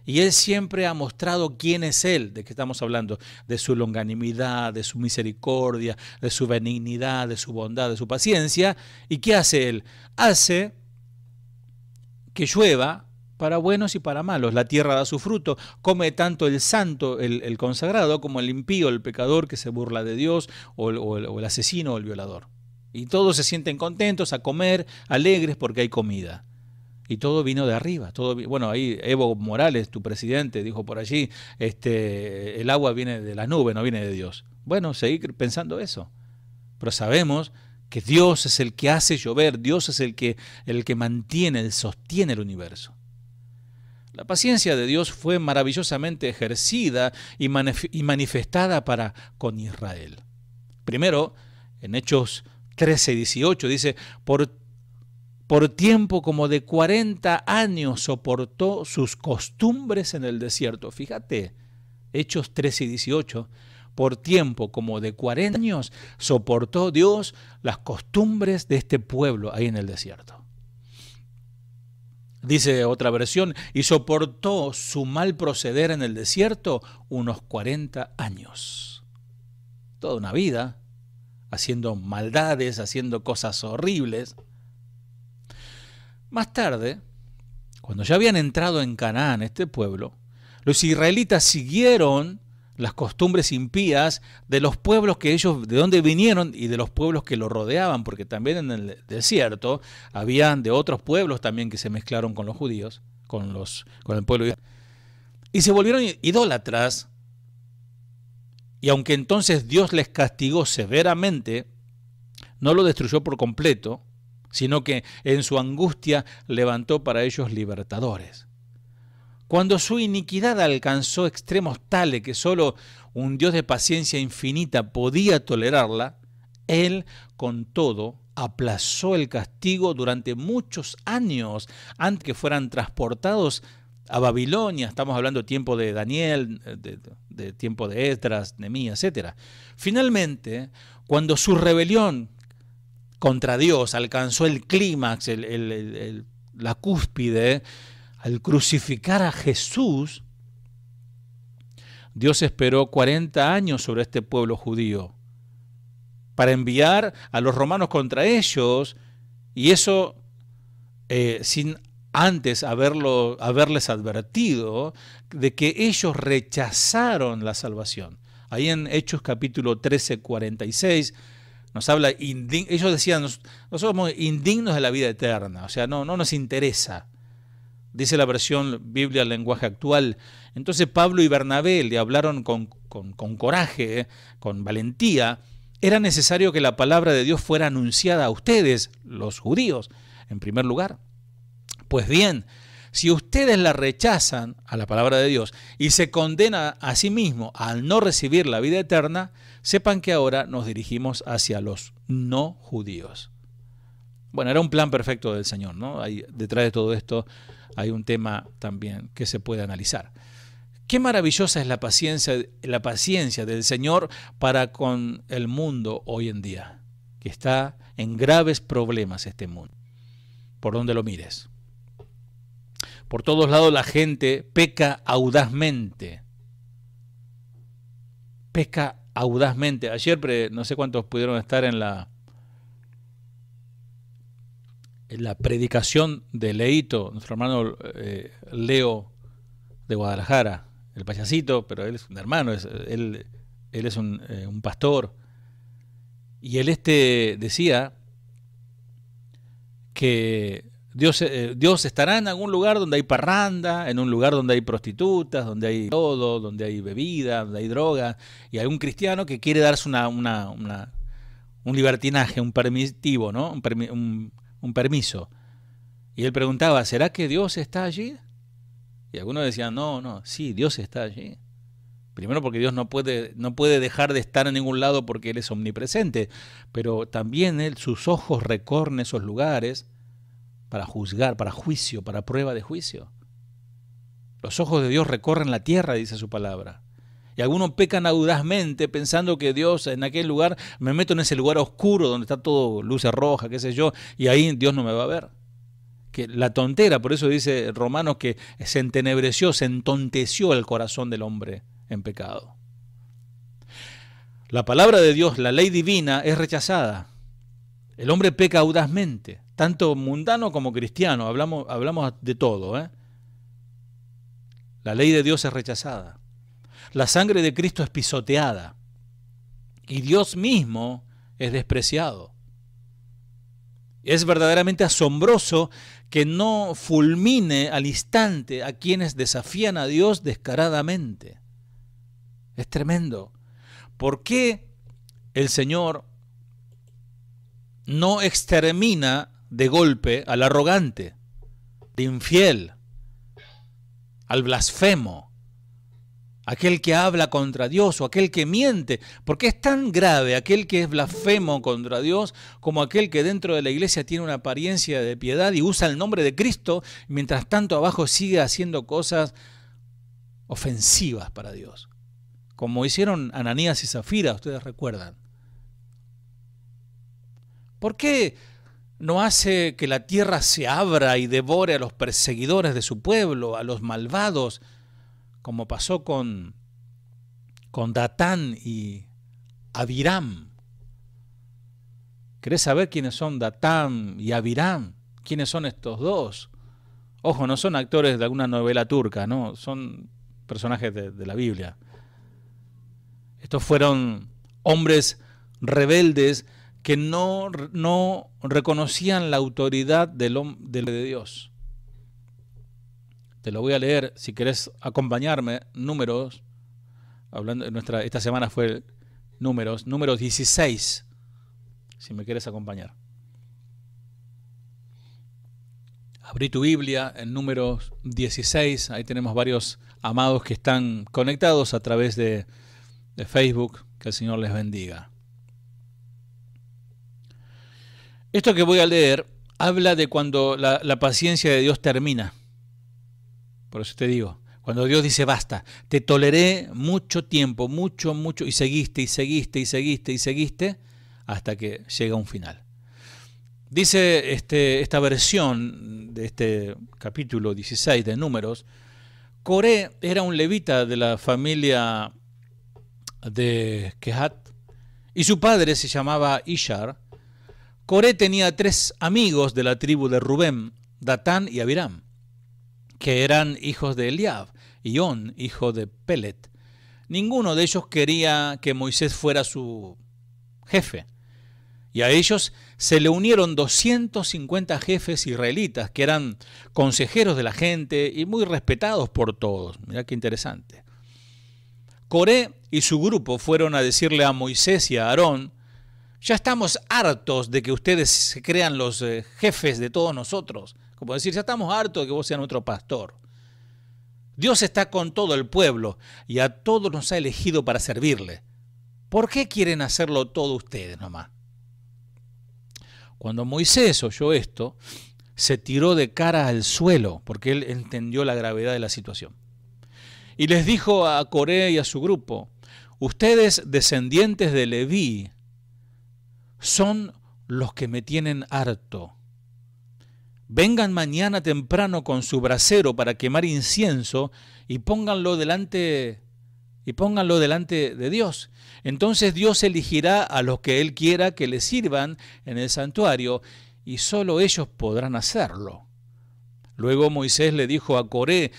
Y Él siempre ha mostrado quién es Él, de qué estamos hablando, de su longanimidad, de su misericordia, de su benignidad, de su bondad, de su paciencia. ¿Y qué hace Él? Hace que llueva para buenos y para malos. La tierra da su fruto, come tanto el santo, el consagrado, como el impío, el pecador que se burla de Dios, o el asesino o el violador. Y todos se sienten contentos a comer, alegres porque hay comida. Y todo vino de arriba. Bueno, ahí Evo Morales, tu presidente, dijo por allí, el agua viene de la nube, no viene de Dios. Bueno, seguir pensando eso. Pero sabemos que Dios es el que hace llover, Dios es el que mantiene, sostiene el universo. La paciencia de Dios fue maravillosamente ejercida y manifestada para con Israel. Primero, en Hechos 13:18 dice, por tiempo como de 40 años soportó sus costumbres en el desierto. Fíjate, Hechos 13:18, por tiempo como de 40 años soportó Dios las costumbres de este pueblo ahí en el desierto. Dice otra versión, y soportó su mal proceder en el desierto unos 40 años. Toda una vida, haciendo maldades, haciendo cosas horribles. Más tarde, cuando ya habían entrado en Canaán, este pueblo, los israelitas siguieron las costumbres impías de los pueblos que ellos, de donde vinieron y de los pueblos que lo rodeaban, porque también en el desierto habían de otros pueblos también que se mezclaron con los judíos, con el pueblo de Israel, y se volvieron idólatras. Y aunque entonces Dios les castigó severamente, no lo destruyó por completo, sino que en su angustia levantó para ellos libertadores. Cuando su iniquidad alcanzó extremos tales que solo un Dios de paciencia infinita podía tolerarla, Él, con todo, aplazó el castigo durante muchos años antes que fueran transportados a Babilonia. Estamos hablando de tiempo de Daniel, de tiempo de Esdras, Nehemías, etc. Finalmente, cuando su rebelión contra Dios alcanzó el clímax, la cúspide, al crucificar a Jesús, Dios esperó 40 años sobre este pueblo judío para enviar a los romanos contra ellos, y eso sin antes haberles advertido de que ellos rechazaron la salvación. Ahí en Hechos capítulo 13:46 nos habla, ellos decían, nosotros somos indignos de la vida eterna, o sea, no nos interesa. Dice la versión Biblia en lenguaje actual. Entonces Pablo y Bernabé le hablaron con coraje, con valentía. Era necesario que la palabra de Dios fuera anunciada a ustedes, los judíos, en primer lugar. Pues bien, si ustedes la rechazan a la palabra de Dios y se condenan a sí mismos al no recibir la vida eterna, sepan que ahora nos dirigimos hacia los no judíos. Bueno, era un plan perfecto del Señor, ¿no? Detrás de todo esto hay un tema también que se puede analizar. Qué maravillosa es la paciencia del Señor para con el mundo hoy en día, que está en graves problemas este mundo, por donde lo mires. Por todos lados la gente peca audazmente. Peca audazmente. Ayer, no sé cuántos pudieron estar en la predicación de Leito, nuestro hermano Leo de Guadalajara, el payasito, pero él es un hermano, él es un pastor, y él decía que Dios estará en algún lugar donde hay parranda, en un lugar donde hay prostitutas, donde hay todo, donde hay bebida, donde hay droga, y hay un cristiano que quiere darse un libertinaje, un permitivo, ¿no? Un permiso. Y él preguntaba, ¿será que Dios está allí? Y algunos decían, no, sí, Dios está allí. Primero porque Dios no puede dejar de estar en ningún lado porque Él es omnipresente, pero también sus ojos recorren esos lugares para juzgar, para juicio, para prueba de juicio. Los ojos de Dios recorren la tierra, dice su palabra. Y algunos pecan audazmente pensando que Dios en aquel lugar, me meto en ese lugar oscuro donde está todo luces rojas, qué sé yo, y ahí Dios no me va a ver. Que la tontera, por eso dice Romanos que se entenebreció, se entonteció el corazón del hombre en pecado. La palabra de Dios, la ley divina, es rechazada. El hombre peca audazmente, tanto mundano como cristiano, hablamos de todo, La ley de Dios es rechazada. La sangre de Cristo es pisoteada. Y Dios mismo es despreciado. Es verdaderamente asombroso que no fulmine al instante a quienes desafían a Dios descaradamente. Es tremendo. ¿Por qué el Señor no extermina de golpe al arrogante, al infiel, al blasfemo, aquel que habla contra Dios o aquel que miente? ¿Por qué es tan grave aquel que es blasfemo contra Dios como aquel que dentro de la iglesia tiene una apariencia de piedad y usa el nombre de Cristo, mientras tanto abajo sigue haciendo cosas ofensivas para Dios? Como hicieron Ananías y Zafira, ustedes recuerdan. ¿Por qué no hace que la tierra se abra y devore a los perseguidores de su pueblo, a los malvados, como pasó con Datán y Abiram? ¿Querés saber quiénes son Datán y Abiram? ¿Quiénes son estos dos? Ojo, no son actores de alguna novela turca, no, son personajes de la Biblia. Estos fueron hombres rebeldes que no reconocían la autoridad de Dios. Te lo voy a leer, si querés acompañarme. Números, hablando esta semana fue Números 16, si me quieres acompañar. Abrí tu Biblia en Números 16, ahí tenemos varios amados que están conectados a través de Facebook, que el Señor les bendiga. Esto que voy a leer habla de cuando la paciencia de Dios termina. Por eso te digo, cuando Dios dice basta, te toleré mucho tiempo, mucho, y seguiste, hasta que llega un final. Dice esta versión de este capítulo 16 de Números: Coré era un levita de la familia de Kehat, y su padre se llamaba Ishar. Coré tenía 3 amigos de la tribu de Rubén, Datán y Abiram, que eran hijos de Eliab, y On, hijo de Pelet. Ninguno de ellos quería que Moisés fuera su jefe, y a ellos se le unieron 250 jefes israelitas, que eran consejeros de la gente y muy respetados por todos. Mirá qué interesante. Coré y su grupo fueron a decirle a Moisés y a Aarón: ya estamos hartos de que ustedes se crean los jefes de todos nosotros. Como decir, ya estamos hartos de que vos seas nuestro pastor. Dios está con todo el pueblo y a todos nos ha elegido para servirle. ¿Por qué quieren hacerlo todo ustedes nomás? Cuando Moisés oyó esto, se tiró de cara al suelo, porque él entendió la gravedad de la situación. Y les dijo a Coré y a su grupo: ustedes, descendientes de Leví, son los que me tienen harto. Vengan mañana temprano con su brasero para quemar incienso y pónganlo delante de Dios. Entonces Dios elegirá a los que Él quiera que le sirvan en el santuario, y solo ellos podrán hacerlo. Luego Moisés le dijo a Coré: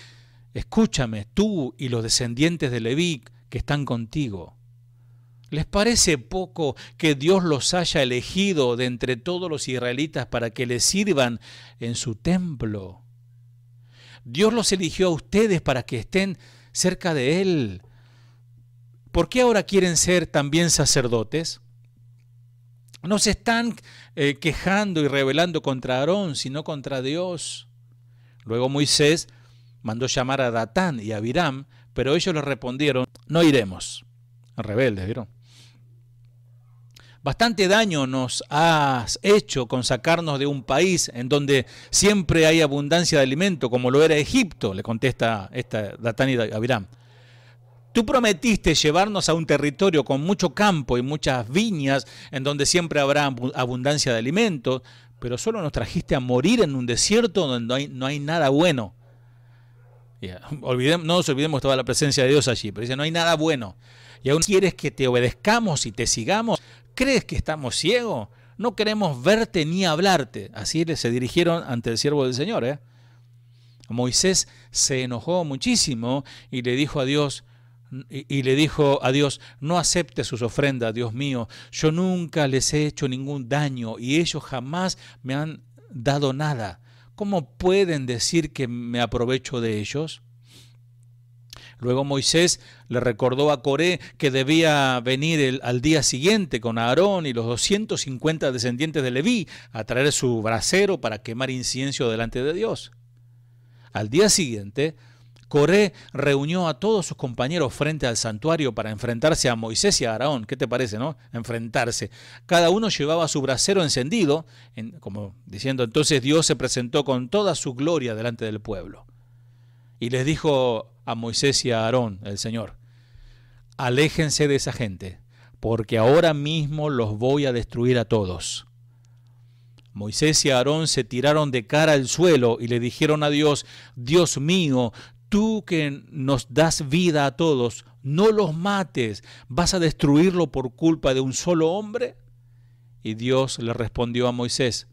escúchame, tú y los descendientes de Leví que están contigo. ¿Les parece poco que Dios los haya elegido de entre todos los israelitas para que le sirvan en su templo? Dios los eligió a ustedes para que estén cerca de Él. ¿Por qué ahora quieren ser también sacerdotes? No se están quejando y rebelando contra Aarón, sino contra Dios. Luego Moisés mandó llamar a Datán y a Abiram, pero ellos le respondieron: no iremos. Rebeldes, ¿vieron? Bastante daño nos has hecho con sacarnos de un país en donde siempre hay abundancia de alimento, como lo era Egipto, le contesta Datán y Abiram. Tú prometiste llevarnos a un territorio con mucho campo y muchas viñas, en donde siempre habrá abundancia de alimentos, pero solo nos trajiste a morir en un desierto donde no hay nada bueno. No nos olvidemos toda la presencia de Dios allí, pero dice: no hay nada bueno. Y aún quieres que te obedezcamos y te sigamos. ¿Crees que estamos ciegos? No queremos verte ni hablarte. Así se dirigieron ante el siervo del Señor. Moisés se enojó muchísimo y le dijo a Dios, no acepte sus ofrendas, Dios mío, yo nunca les he hecho ningún daño y ellos jamás me han dado nada. ¿Cómo pueden decir que me aprovecho de ellos? Luego Moisés le recordó a Coré que debía venir al día siguiente con Aarón y los 250 descendientes de Leví a traer su brasero para quemar incienso delante de Dios. Al día siguiente, Coré reunió a todos sus compañeros frente al santuario para enfrentarse a Moisés y a Aarón. ¿Qué te parece, no? Enfrentarse. Cada uno llevaba su brasero encendido, como diciendo, entonces Dios se presentó con toda su gloria delante del pueblo. Y les dijo a Moisés y a Aarón, el Señor, aléjense de esa gente, porque ahora mismo los voy a destruir a todos. Moisés y Aarón se tiraron de cara al suelo y le dijeron a Dios, Dios mío, tú que nos das vida a todos, no los mates, ¿vas a destruirlo por culpa de un solo hombre? Y Dios le respondió a Moisés,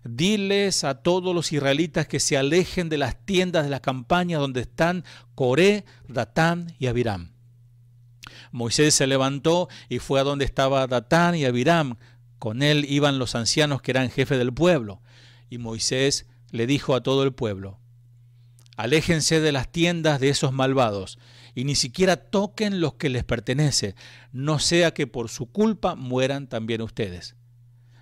diles a todos los israelitas que se alejen de las tiendas de las campañas donde están Coré, Datán y Abiram. Moisés se levantó y fue a donde estaba Datán y Abiram. Con él iban los ancianos que eran jefes del pueblo. Y Moisés le dijo a todo el pueblo, aléjense de las tiendas de esos malvados y ni siquiera toquen los que les pertenece, no sea que por su culpa mueran también ustedes.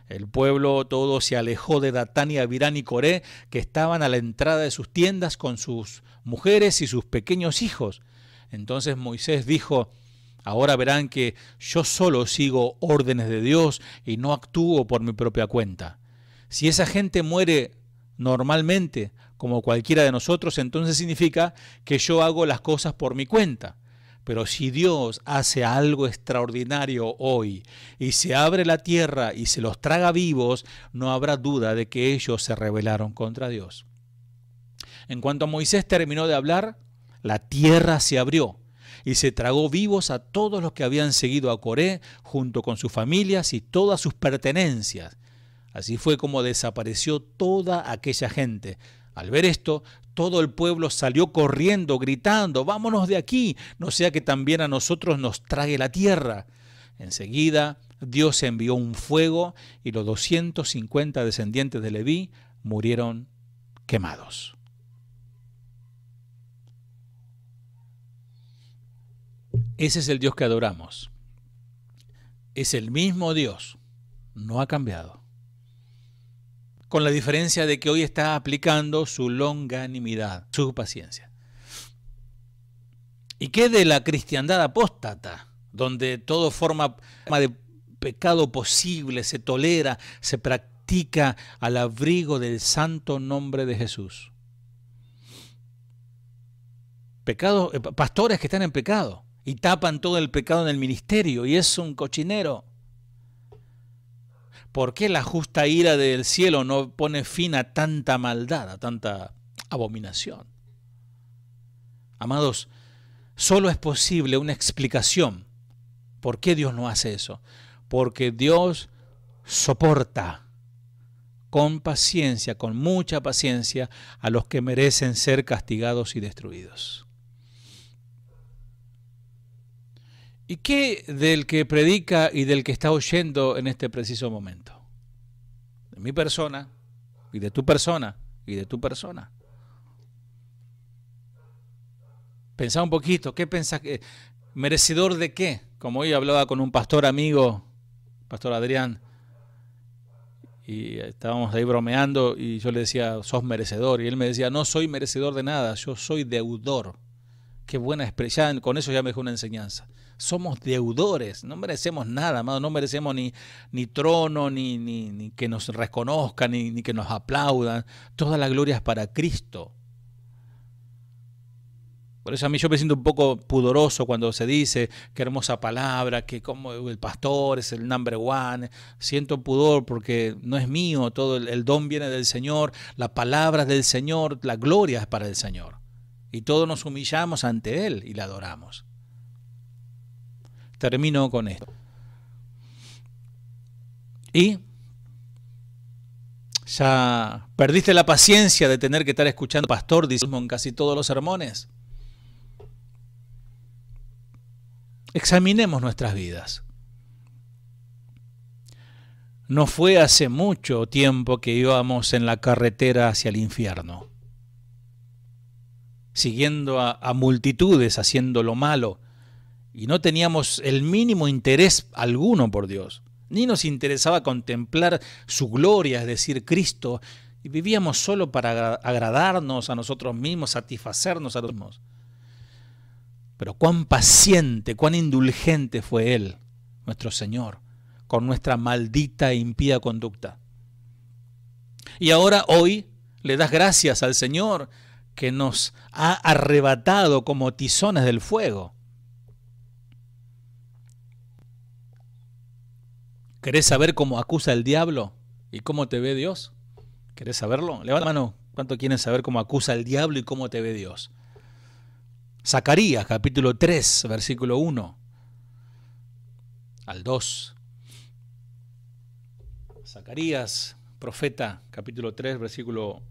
El pueblo todo se alejó de Datán y Abiram y Coré, que estaban a la entrada de sus tiendas con sus mujeres y sus pequeños hijos. Entonces Moisés dijo, ahora verán que yo solo sigo órdenes de Dios y no actúo por mi propia cuenta. Si esa gente muere normalmente, como cualquiera de nosotros, entonces significa que yo hago las cosas por mi cuenta. Pero si Dios hace algo extraordinario hoy y se abre la tierra y se los traga vivos, no habrá duda de que ellos se rebelaron contra Dios. En cuanto Moisés terminó de hablar, la tierra se abrió y se tragó vivos a todos los que habían seguido a Coré, junto con sus familias y todas sus pertenencias. Así fue como desapareció toda aquella gente. Al ver esto, todo el pueblo salió corriendo, gritando, vámonos de aquí, no sea que también a nosotros nos trague la tierra. Enseguida, Dios envió un fuego y los 250 descendientes de Leví murieron quemados. Ese es el Dios que adoramos. Es el mismo Dios, no ha cambiado. Con la diferencia de que hoy está aplicando su longanimidad, su paciencia. ¿Y qué de la cristiandad apóstata, donde todo forma de pecado posible, se tolera, se practica al abrigo del santo nombre de Jesús? Pastores que están en pecado y tapan todo el pecado en el ministerio y es un cochinero. ¿Por qué la justa ira del cielo no pone fin a tanta maldad, a tanta abominación? Amados, solo es posible una explicación. ¿Por qué Dios no hace eso? Porque Dios soporta con paciencia, con mucha paciencia, a los que merecen ser castigados y destruidos. ¿Y qué del que predica y del que está oyendo en este preciso momento? De mi persona, y de tu persona, y de tu persona. Pensá un poquito, ¿qué pensás? ¿Merecedor de qué? Como hoy hablaba con un pastor amigo, pastor Adrián, y estábamos ahí bromeando y yo le decía, sos merecedor, y él me decía, no soy merecedor de nada, yo soy deudor. Qué buena expresión, con eso ya me dejó una enseñanza. Somos deudores, no merecemos nada, amado, no merecemos ni trono, ni que nos reconozcan, ni que nos aplaudan. Toda la gloria es para Cristo. Por eso a mí yo me siento un poco pudoroso cuando se dice, qué hermosa palabra, que como el pastor es el number one. Siento pudor porque no es mío, todo el don viene del Señor, la palabra es del Señor, la gloria es para el Señor. Y todos nos humillamos ante Él y le adoramos. Termino con esto. Y Ya perdiste la paciencia de tener que estar escuchando pastor diciendo en casi todos los sermones. Examinemos nuestras vidas. No fue hace mucho tiempo que íbamos en la carretera hacia el infierno, siguiendo a multitudes haciendo lo malo, y no teníamos el mínimo interés alguno por Dios, ni nos interesaba contemplar su gloria, es decir, Cristo, y vivíamos solo para agradarnos a nosotros mismos, satisfacernos a nosotros mismos. Pero cuán paciente, cuán indulgente fue Él, nuestro Señor, con nuestra maldita e impía conducta. Y ahora, hoy, le das gracias al Señor que nos ha arrebatado como tizones del fuego. ¿Querés saber cómo acusa el diablo y cómo te ve Dios? ¿Querés saberlo? Levanta la mano. ¿Cuánto quieren saber cómo acusa el diablo y cómo te ve Dios? Zacarías, capítulo 3, versículo 1 al 2. Zacarías, profeta, capítulo 3, versículo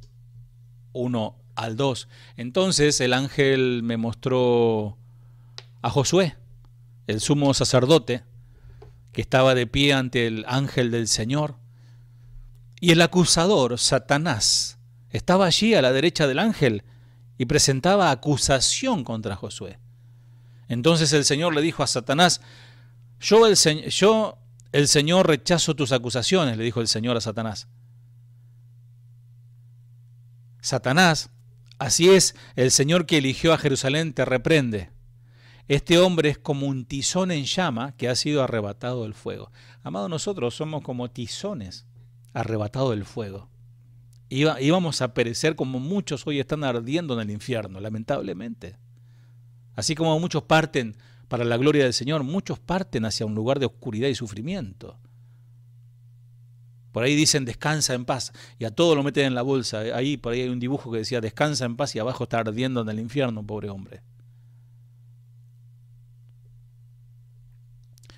1 al 2. Entonces el ángel me mostró a Josué, el sumo sacerdote, que estaba de pie ante el ángel del Señor. Y el acusador, Satanás, estaba allí a la derecha del ángel y presentaba acusación contra Josué. Entonces el Señor le dijo a Satanás, yo el Señor rechazo tus acusaciones, le dijo el Señor a Satanás. Satanás, así es, el Señor que eligió a Jerusalén te reprende. Este hombre es como un tizón en llama que ha sido arrebatado del fuego. Amado, nosotros somos como tizones arrebatados del fuego. Íbamos a perecer como muchos hoy están ardiendo en el infierno, lamentablemente. Así como muchos parten para la gloria del Señor, muchos parten hacia un lugar de oscuridad y sufrimiento. Por ahí dicen descansa en paz y a todo lo meten en la bolsa. Ahí por ahí hay un dibujo que decía descansa en paz y abajo está ardiendo en el infierno, pobre hombre.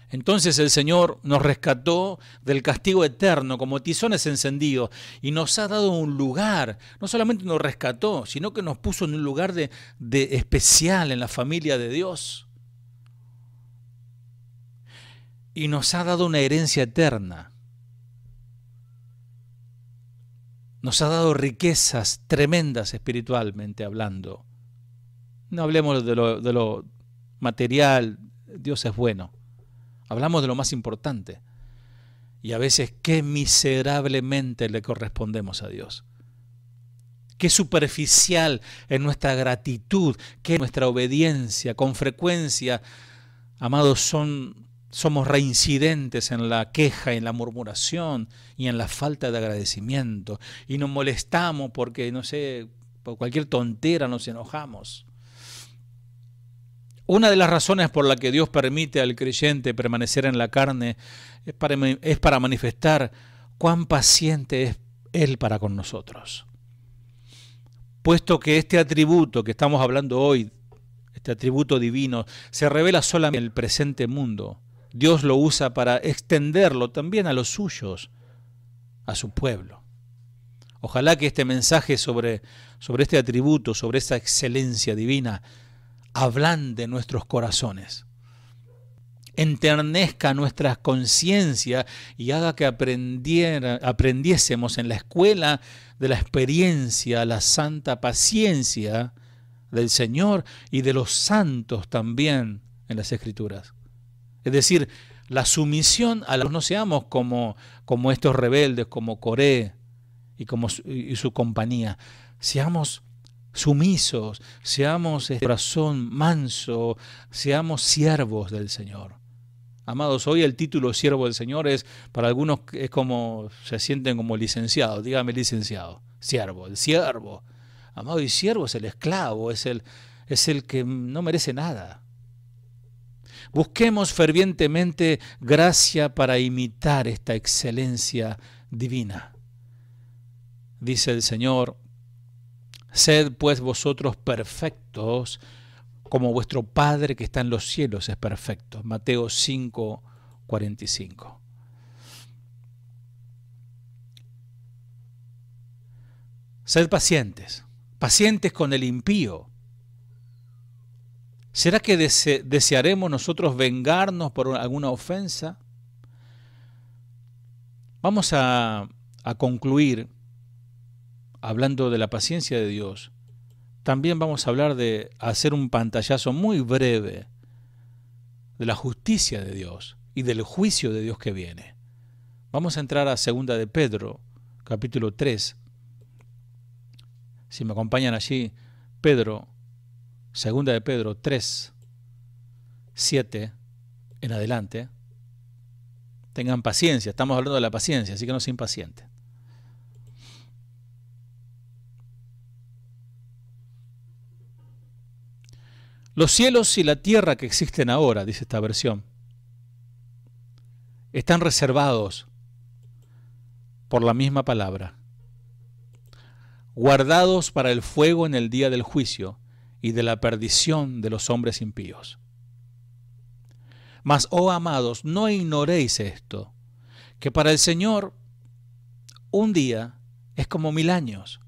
Entonces el Señor nos rescató del castigo eterno como tizones encendidos y nos ha dado un lugar. No solamente nos rescató, sino que nos puso en un lugar de especial en la familia de Dios. Y nos ha dado una herencia eterna. Nos ha dado riquezas tremendas espiritualmente hablando. No hablemos de lo material, Dios es bueno. Hablamos de lo más importante. Y a veces qué miserablemente le correspondemos a Dios. Qué superficial es nuestra gratitud, qué nuestra obediencia. Con frecuencia, amados, somos reincidentes en la queja, en la murmuración y en la falta de agradecimiento. Y nos molestamos porque, no sé, por cualquier tontera nos enojamos. Una de las razones por la que Dios permite al creyente permanecer en la carne es para manifestar cuán paciente es Él para con nosotros. Puesto que este atributo que estamos hablando hoy, este atributo divino, se revela solamente en el presente mundo, Dios lo usa para extenderlo también a los suyos, a su pueblo. Ojalá que este mensaje sobre este atributo, sobre esta excelencia divina, ablande nuestros corazones, enternezca nuestras conciencias y haga que aprendiésemos en la escuela de la experiencia la santa paciencia del Señor y de los santos también en las Escrituras. Es decir, la sumisión a los no seamos como estos rebeldes, como Coré y su compañía, seamos sumisos, seamos de corazón manso, seamos siervos del Señor. Amados, hoy el título siervo del Señor es, para algunos es como, se sienten como licenciados, dígame licenciado, siervo, el siervo. Amado, y siervo es el esclavo, es el que no merece nada. Busquemos fervientemente gracia para imitar esta excelencia divina. Dice el Señor, sed pues vosotros perfectos, como vuestro Padre que está en los cielos es perfecto. Mateo 5:45. Sed pacientes, pacientes con el impío. ¿Será que desearemos nosotros vengarnos por alguna ofensa? Vamos a concluir hablando de la paciencia de Dios. También vamos a hablar de hacer un pantallazo muy breve de la justicia de Dios y del juicio de Dios que viene. Vamos a entrar a 2 de Pedro, capítulo 3. Si me acompañan allí, Pedro, 2 de Pedro 3, 7 en adelante. Tengan paciencia, estamos hablando de la paciencia, así que no se impacienten. Los cielos y la tierra que existen ahora, dice esta versión, están reservados por la misma palabra, guardados para el fuego en el día del juicio y de la perdición de los hombres impíos. Mas, oh amados, no ignoréis esto, que para el Señor un día es como 1000 años,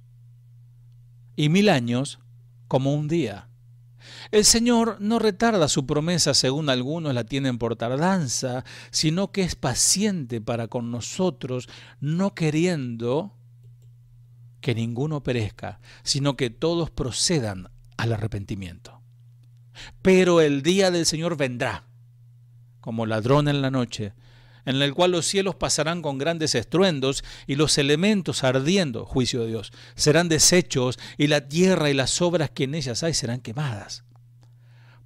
y 1000 años como un día. El Señor no retarda su promesa, según algunos la tienen por tardanza, sino que es paciente para con nosotros, no queriendo que ninguno perezca, sino que todos procedan al arrepentimiento. Pero el día del Señor vendrá, como ladrón en la noche, en el cual los cielos pasarán con grandes estruendos y los elementos ardiendo, juicio de Dios, serán deshechos y la tierra y las obras que en ellas hay serán quemadas.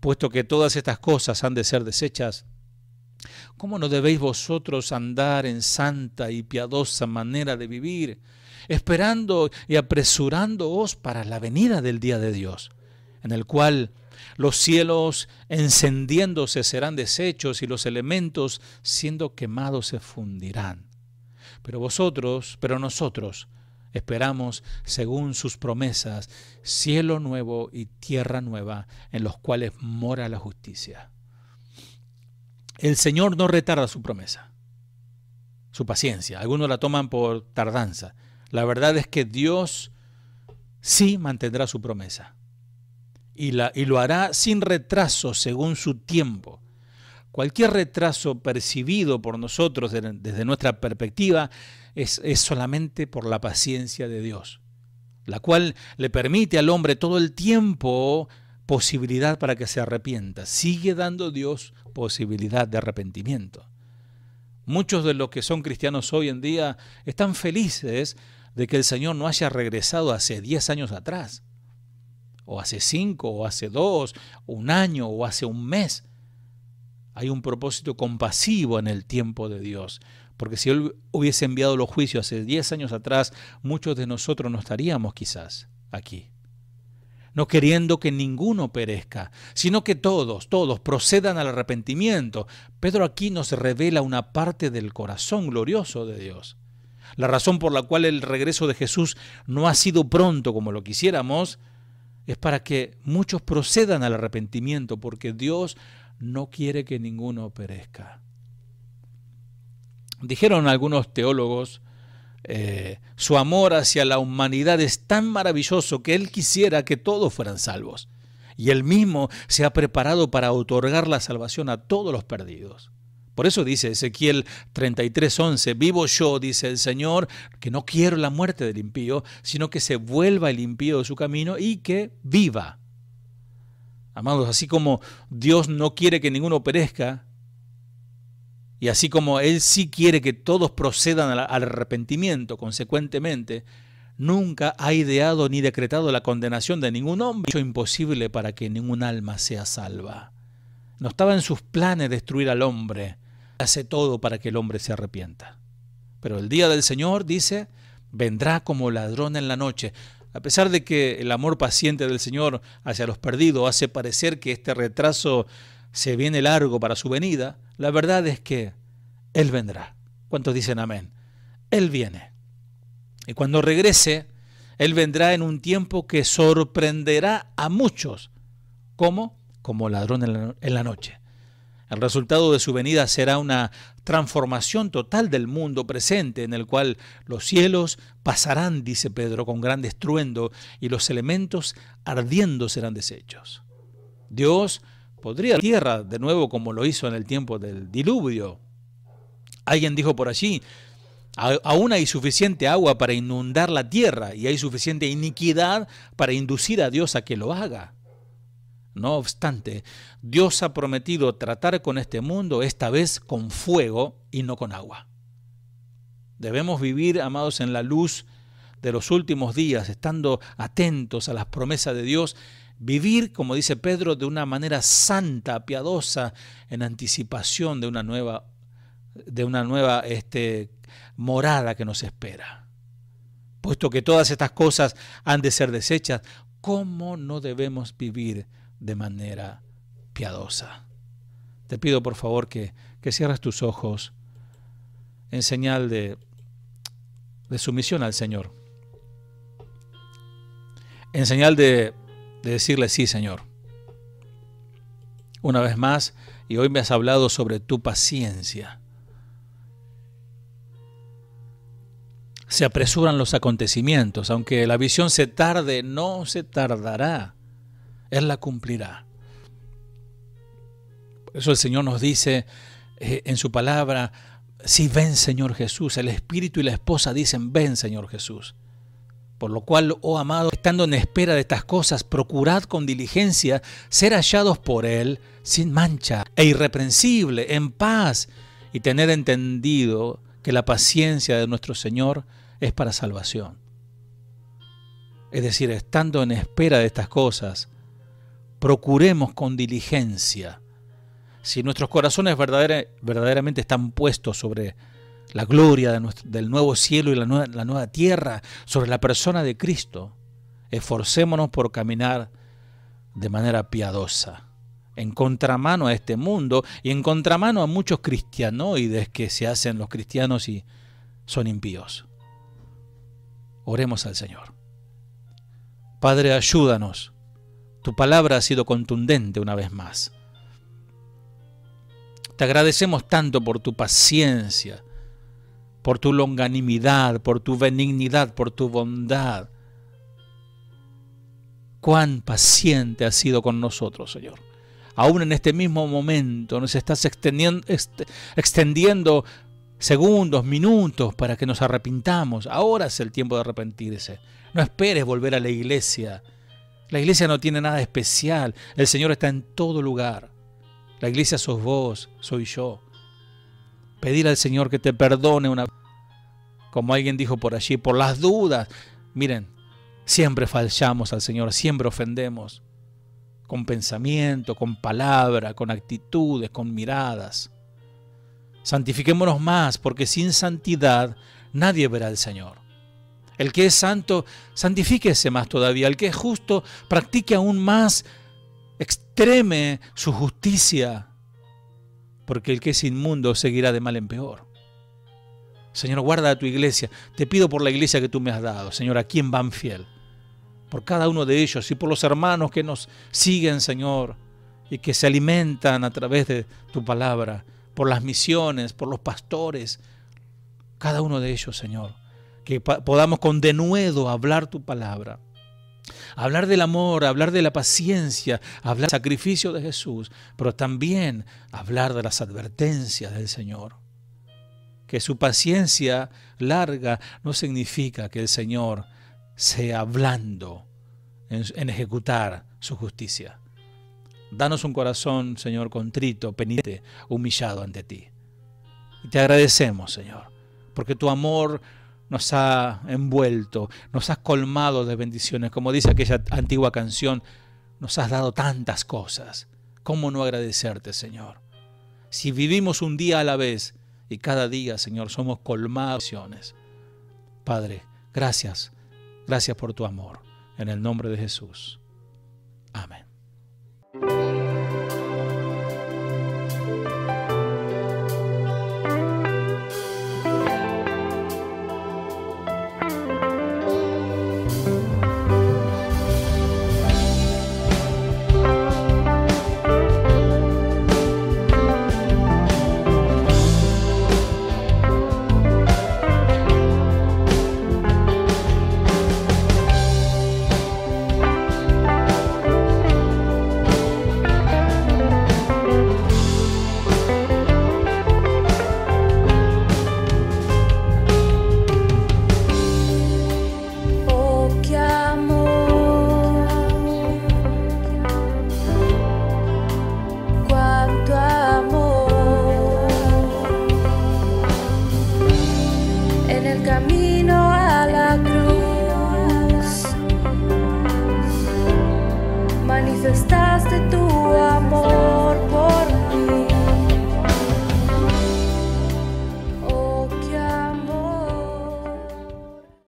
Puesto que todas estas cosas han de ser deshechas, ¿cómo no debéis vosotros andar en santa y piadosa manera de vivir, esperando y apresurándoos para la venida del día de Dios, en el cual los cielos encendiéndose serán deshechos y los elementos siendo quemados se fundirán? Pero nosotros esperamos, según sus promesas, cielo nuevo y tierra nueva, en los cuales mora la justicia. El Señor no retarda su promesa, su paciencia. Algunos la toman por tardanza. La verdad es que Dios sí mantendrá su promesa. Y lo hará sin retraso según su tiempo. Cualquier retraso percibido por nosotros desde nuestra perspectiva es solamente por la paciencia de Dios, la cual le permite al hombre todo el tiempo posibilidad para que se arrepienta. Sigue dando Dios posibilidad de arrepentimiento. Muchos de los que son cristianos hoy en día están felices de que el Señor no haya regresado hace 10 años atrás, o hace 5, o hace 2, un año, o hace un mes. Hay un propósito compasivo en el tiempo de Dios, porque si Él hubiese enviado los juicios hace 10 años atrás, muchos de nosotros no estaríamos quizás aquí. No queriendo que ninguno perezca, sino que todos procedan al arrepentimiento. Pedro aquí nos revela una parte del corazón glorioso de Dios. La razón por la cual el regreso de Jesús no ha sido pronto como lo quisiéramos es para que muchos procedan al arrepentimiento, porque Dios no quiere que ninguno perezca. Dijeron algunos teólogos, su amor hacia la humanidad es tan maravilloso que Él quisiera que todos fueran salvos. Y Él mismo se ha preparado para otorgar la salvación a todos los perdidos. Por eso dice Ezequiel 33:11, vivo yo, dice el Señor, que no quiero la muerte del impío, sino que se vuelva el impío de su camino y que viva. Amados, así como Dios no quiere que ninguno perezca, y así como Él sí quiere que todos procedan al arrepentimiento, consecuentemente, nunca ha ideado ni decretado la condenación de ningún hombre, hecho imposible para que ningún alma sea salva. No estaba en sus planes destruir al hombre, hace todo para que el hombre se arrepienta. Pero el día del Señor, dice, vendrá como ladrón en la noche. A pesar de que el amor paciente del Señor hacia los perdidos hace parecer que este retraso se viene largo para su venida, la verdad es que Él vendrá. ¿Cuántos dicen amén? Él viene. Y cuando regrese, Él vendrá en un tiempo que sorprenderá a muchos. ¿Cómo? Como ladrón en la noche. El resultado de su venida será una transformación total del mundo presente, en el cual los cielos pasarán, dice Pedro, con gran estruendo, y los elementos ardiendo serán deshechos. Dios podría la tierra de nuevo como lo hizo en el tiempo del diluvio. Alguien dijo por allí, aún hay suficiente agua para inundar la tierra y hay suficiente iniquidad para inducir a Dios a que lo haga. No obstante, Dios ha prometido tratar con este mundo, esta vez con fuego y no con agua. Debemos vivir, amados, en la luz de los últimos días, estando atentos a las promesas de Dios, vivir, como dice Pedro, de una manera santa, piadosa, en anticipación de una nueva morada que nos espera. Puesto que todas estas cosas han de ser deshechas, ¿cómo no debemos vivir de manera piadosa? Te pido por favor que cierres tus ojos en señal de sumisión al Señor, en señal de decirle sí, Señor. Una vez más, y hoy me has hablado sobre tu paciencia. Se apresuran los acontecimientos, aunque la visión se tarde, no se tardará. Él la cumplirá. Por eso el Señor nos dice en su palabra, sí, ven Señor Jesús. El Espíritu y la esposa dicen, ven Señor Jesús. Por lo cual, oh amado, estando en espera de estas cosas, procurad con diligencia ser hallados por Él sin mancha e irreprensible, en paz, y tener entendido que la paciencia de nuestro Señor es para salvación. Es decir, estando en espera de estas cosas, procuremos con diligencia. Si nuestros corazones verdaderamente están puestos sobre la gloria del nuevo cielo y la nueva tierra, sobre la persona de Cristo, esforcémonos por caminar de manera piadosa, en contramano a este mundo y en contramano a muchos cristianoides que se hacen los cristianos y son impíos. Oremos al Señor. Padre, ayúdanos. Tu palabra ha sido contundente una vez más. Te agradecemos tanto por tu paciencia, por tu longanimidad, por tu benignidad, por tu bondad. Cuán paciente has sido con nosotros, Señor. Aún en este mismo momento nos estás extendiendo segundos, minutos para que nos arrepintamos. Ahora es el tiempo de arrepentirse. No esperes volver a la iglesia. La iglesia no tiene nada especial. El Señor está en todo lugar. La iglesia sos vos, soy yo. Pedir al Señor que te perdone como alguien dijo por allí, por las dudas. Miren, siempre fallamos al Señor, siempre ofendemos. Con pensamiento, con palabra, con actitudes, con miradas. Santifiquémonos más, porque sin santidad nadie verá al Señor. El que es santo, santifíquese más todavía. El que es justo, practique aún más, extreme su justicia, porque el que es inmundo seguirá de mal en peor. Señor, guarda a tu iglesia. Te pido por la iglesia que tú me has dado, Señor, aquí en Banfield, por cada uno de ellos y por los hermanos que nos siguen, Señor, y que se alimentan a través de tu palabra, por las misiones, por los pastores, cada uno de ellos, Señor, que podamos con denuedo hablar tu palabra, hablar del amor, hablar de la paciencia, hablar del sacrificio de Jesús, pero también hablar de las advertencias del Señor. Que su paciencia larga no significa que el Señor sea blando en ejecutar su justicia. Danos un corazón, Señor, contrito, penitente, humillado ante ti. Y te agradecemos, Señor, porque tu amor nos ha envuelto, nos has colmado de bendiciones. Como dice aquella antigua canción, nos has dado tantas cosas. ¿Cómo no agradecerte, Señor? Si vivimos un día a la vez y cada día, Señor, somos colmados de bendiciones. Padre, gracias. Gracias por tu amor. En el nombre de Jesús. Amén. camino a la cruz, manifestaste tu